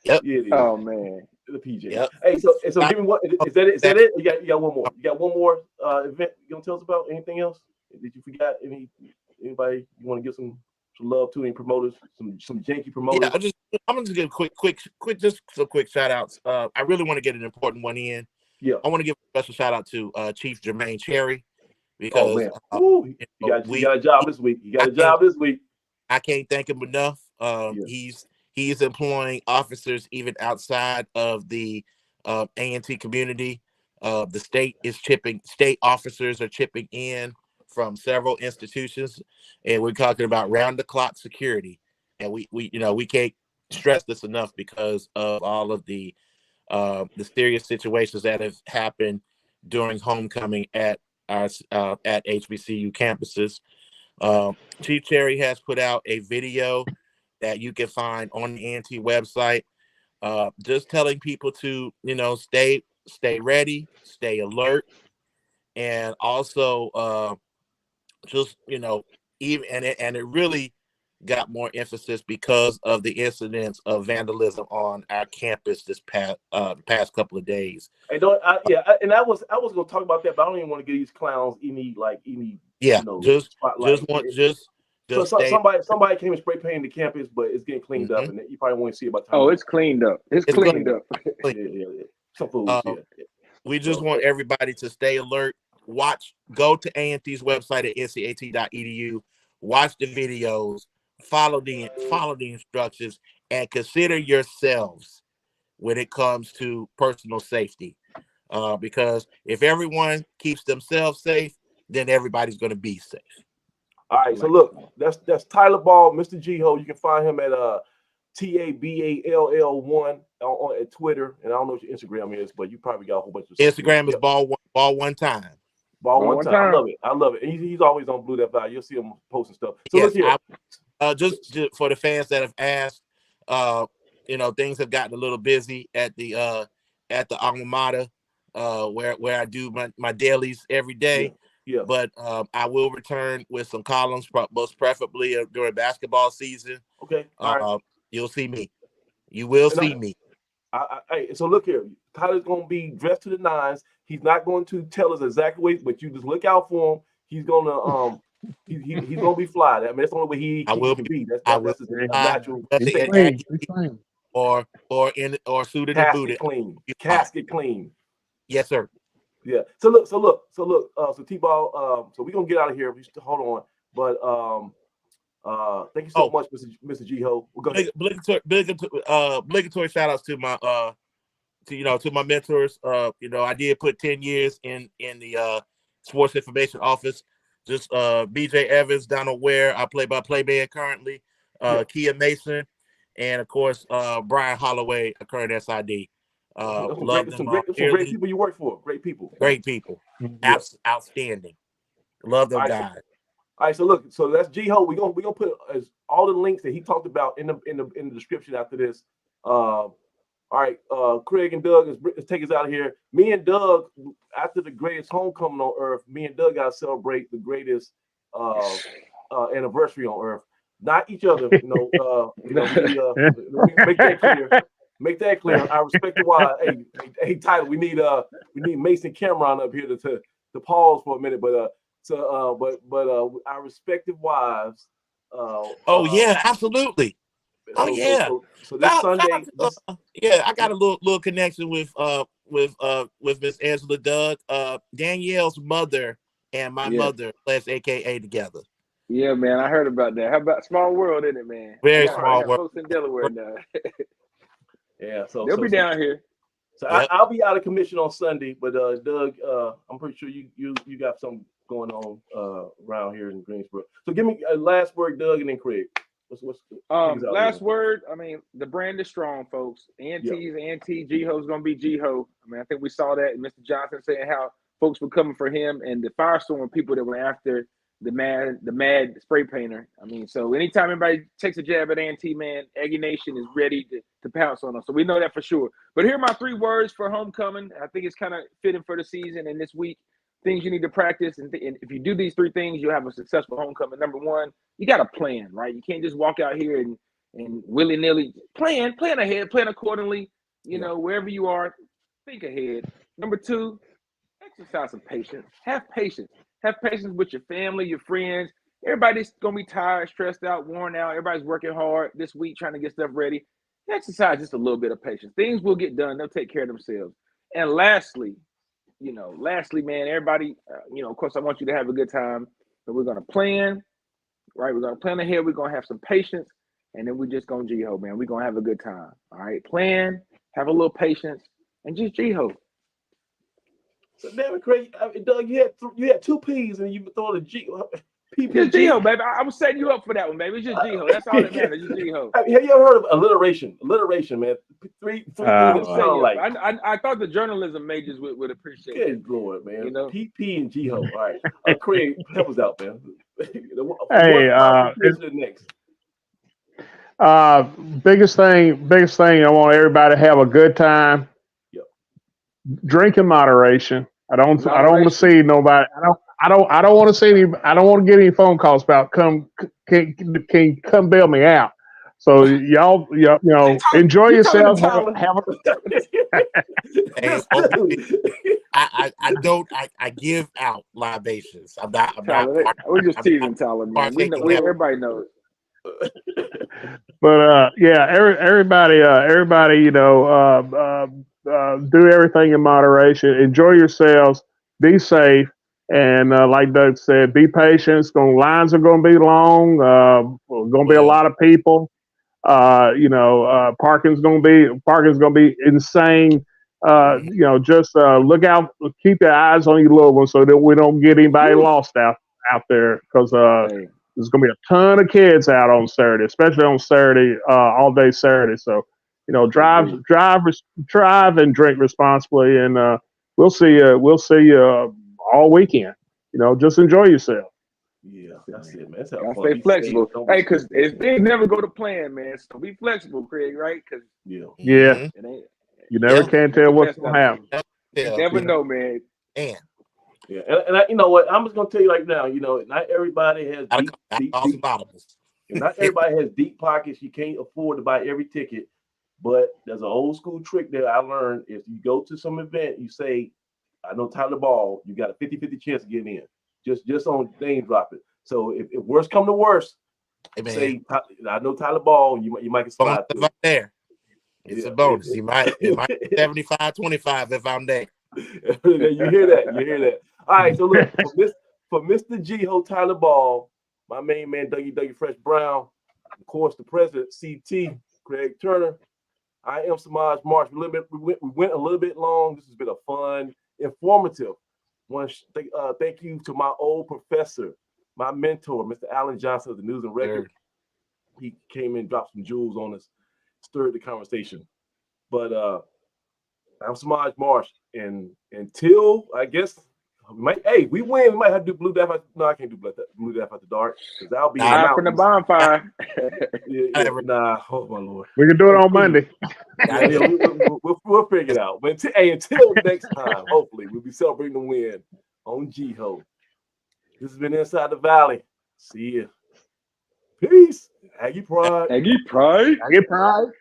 Yep. Yeah, oh man. The PJ. Yep. Hey, so give me one. Is that it? You got one more. You got one more event you gonna tell us about? Anything else? Did you forget anybody you want to give some love to, any promoters, some janky promoters? Yeah, I'm gonna give some quick shout outs. I really want to get an important one in. Yeah, I want to give a special shout out to Chief Jermaine Cherry because you got a job this week. I can't thank him enough. He's employing officers even outside of the A&T community. The state officers are chipping in from several institutions, and we're talking about round the clock security. And we can't stress this enough because of all of the serious situations that have happened during homecoming at our at HBCU campuses. Chief Cherry has put out a video that you can find on the A&T website, just telling people to stay ready, stay alert, and also just even and it really got more emphasis because of the incidents of vandalism on our campus this past couple of days. And and I was gonna talk about that, but I don't even want to give these clowns any spotlight. So somebody came and spray painted the campus, but it's getting cleaned up, and you probably won't see it by the time. Oh, it's cleaned up. It's cleaned up. Yeah. Some fools, We just want everybody to stay alert. Go to A&T's website at ncat.edu. Watch the videos, follow the instructions, and consider yourselves when it comes to personal safety. Because if everyone keeps themselves safe, then everybody's going to be safe. All right, so look, that's Tyler Ball, Mr. GHOE. You can find him at TABALL1 at Twitter, and I don't know what your Instagram is, but you probably got a whole bunch of Instagram is ball one time. Ball one time. I love it. And he's always on Blue That Value. You'll see him posting stuff. So yes, look here. Just for the fans that have asked, things have gotten a little busy at the alma mater, where I do my dailies every day. Yeah. But I will return with some columns, most preferably during basketball season. Okay. All right. You'll see me. You will see me. So look here. Tyler's going to be dressed to the nines. He's not going to tell us exactly what, but you just look out for him. He's going to he's going to be fly. I mean, that's the only way he can be. That's his natural state. Or suited and booted. Casket clean. Yes, sir. Yeah. So look. So T-Ball. So we're gonna get out of here. We hold on. But thank you so much, Mr. GHOE. We'll go obligatory shout outs to my to my mentors. I did put 10 years in the sports information office. Just BJ Evans, Donald Ware, I play-by-play man currently. Kia Mason, and of course Brian Holloway, a current SID. Some great people you work for. Great people. Outstanding. Love them guys. All right, so look, so that's GHOE. We're gonna put all the links that he talked about in the description after this. All right, Craig and Doug, let's take us out of here. Me and Doug, after the greatest homecoming on earth, me and Doug gotta celebrate the greatest anniversary on earth. Not each other, make that clear. Make that clear. I respect the why. Hey, Tyler, we need Mason Cameron up here to pause for a minute, but our respective wives. Absolutely. So this Sunday, I got a little connection with Miss Angela Doug, Danielle's mother and my mother, AKA together. Yeah, man, I heard about that. How about small world, isn't it, man? Very small world. Folks in Delaware now. Yeah, so they'll be down here. So I'll be out of commission on Sunday, but Doug, I'm pretty sure you got something going on around here in Greensboro. So give me a last word, Doug, and then Craig. Last word. I mean, the brand is strong, folks. A&T's A&T. GHOE's gonna be GHOE. I mean, I think we saw that. And Mr. Johnson saying how folks were coming for him, and the firestorm people that were after the mad spray painter. I mean, so anytime anybody takes a jab at A&T, man, Aggie Nation is ready to pounce on them. So we know that for sure. But here are my 3 words for homecoming. I think it's kind of fitting for the season and this week. Things you need to practice, and if you do these 3 things, you'll have a successful homecoming. Number 1, you got to plan, right? You can't just walk out here and willy-nilly plan ahead, plan accordingly. Wherever you are, think ahead. Number 2, exercise some patience. Have patience. Have patience with your family, your friends. Everybody's gonna be tired, stressed out, worn out. Everybody's working hard this week trying to get stuff ready. Exercise just a little bit of patience. Things will get done. They'll take care of themselves. And lastly, man, everybody, of course, I want you to have a good time. But we're gonna plan, right? We're gonna plan ahead. We're gonna have some patience, and then we're just gonna GHOE, man. We're gonna have a good time. All right, plan, have a little patience, And just GHOE. So damn it, Craig. Doug, you had two P's and you throw the G. Just GHOE, baby. I was setting you up for that one, baby. It's just GHOE. That's all that matters. Just GHOE. Have you ever heard of alliteration? Alliteration, man. Three things that sound like. I thought the journalism majors would appreciate it. Good Lord, man. You know? PP and GHOE. All right. Craig, help us out, man. Hey, next. Biggest thing, I want everybody to have a good time. Yep. Drink in moderation. I don't want to see nobody. I don't want to see any. I don't want to get any phone calls about can come bail me out. So y'all, enjoy yourself. I give out libations. I'm not. We're just teasing, Tyler, man. Everybody knows. But everybody, do everything in moderation. Enjoy yourselves. Be safe. And like Doug said, be patient. Lines are going to be long. Going to be a lot of people. Parking's going to be insane. Just look out. Keep your eyes on your little ones so that we don't get anybody lost out there, because there's going to be a ton of kids out on Saturday, especially on Saturday, all day Saturday. So, drive and drink responsibly, and we'll see you all weekend. Just enjoy yourself. Yeah, that's it, man. Gotta stay flexible. Hey, because things never go to plan, man. So be flexible, Craig. Right? Because you never can tell what's going to happen. You never know, man. Man. Yeah, and you know what? I'm just gonna tell you right now. Not everybody has not everybody has deep pockets. You can't afford to buy every ticket. But there's an old school trick that I learned. If you go to some event, you say, "I know Tyler Ball," you got a 50-50 chance of getting in. Just on name dropping. So if worst come to worst, say, "I know Tyler Ball," you might get slide through. There. It's a bonus. It might 75-25 if I'm there. You hear that? All right, so look, for Mr. GHOE Tyler Ball, my main man Dougie Fresh Brown, of course the president CT Craig Turner. I am Samaj Marsh. We went a little bit long. This has been a fun, informative one. Thank you to my old professor, my mentor, Mr. Allan Johnson of the News and Record. He came in, dropped some jewels on us, stirred the conversation. But I'm Samaj Marsh, and until I guess we win. We might have to do Blue Death. No, I can't do Blue Death after dark because that'll be from the bonfire. Nah, oh my Lord. We can do it on Monday. We'll figure it out. But until next time, hopefully we'll be celebrating the win on GHOE. This has been Inside the Valley. See ya. Peace. Aggie Pride. Aggie Pride. Aggie Pride.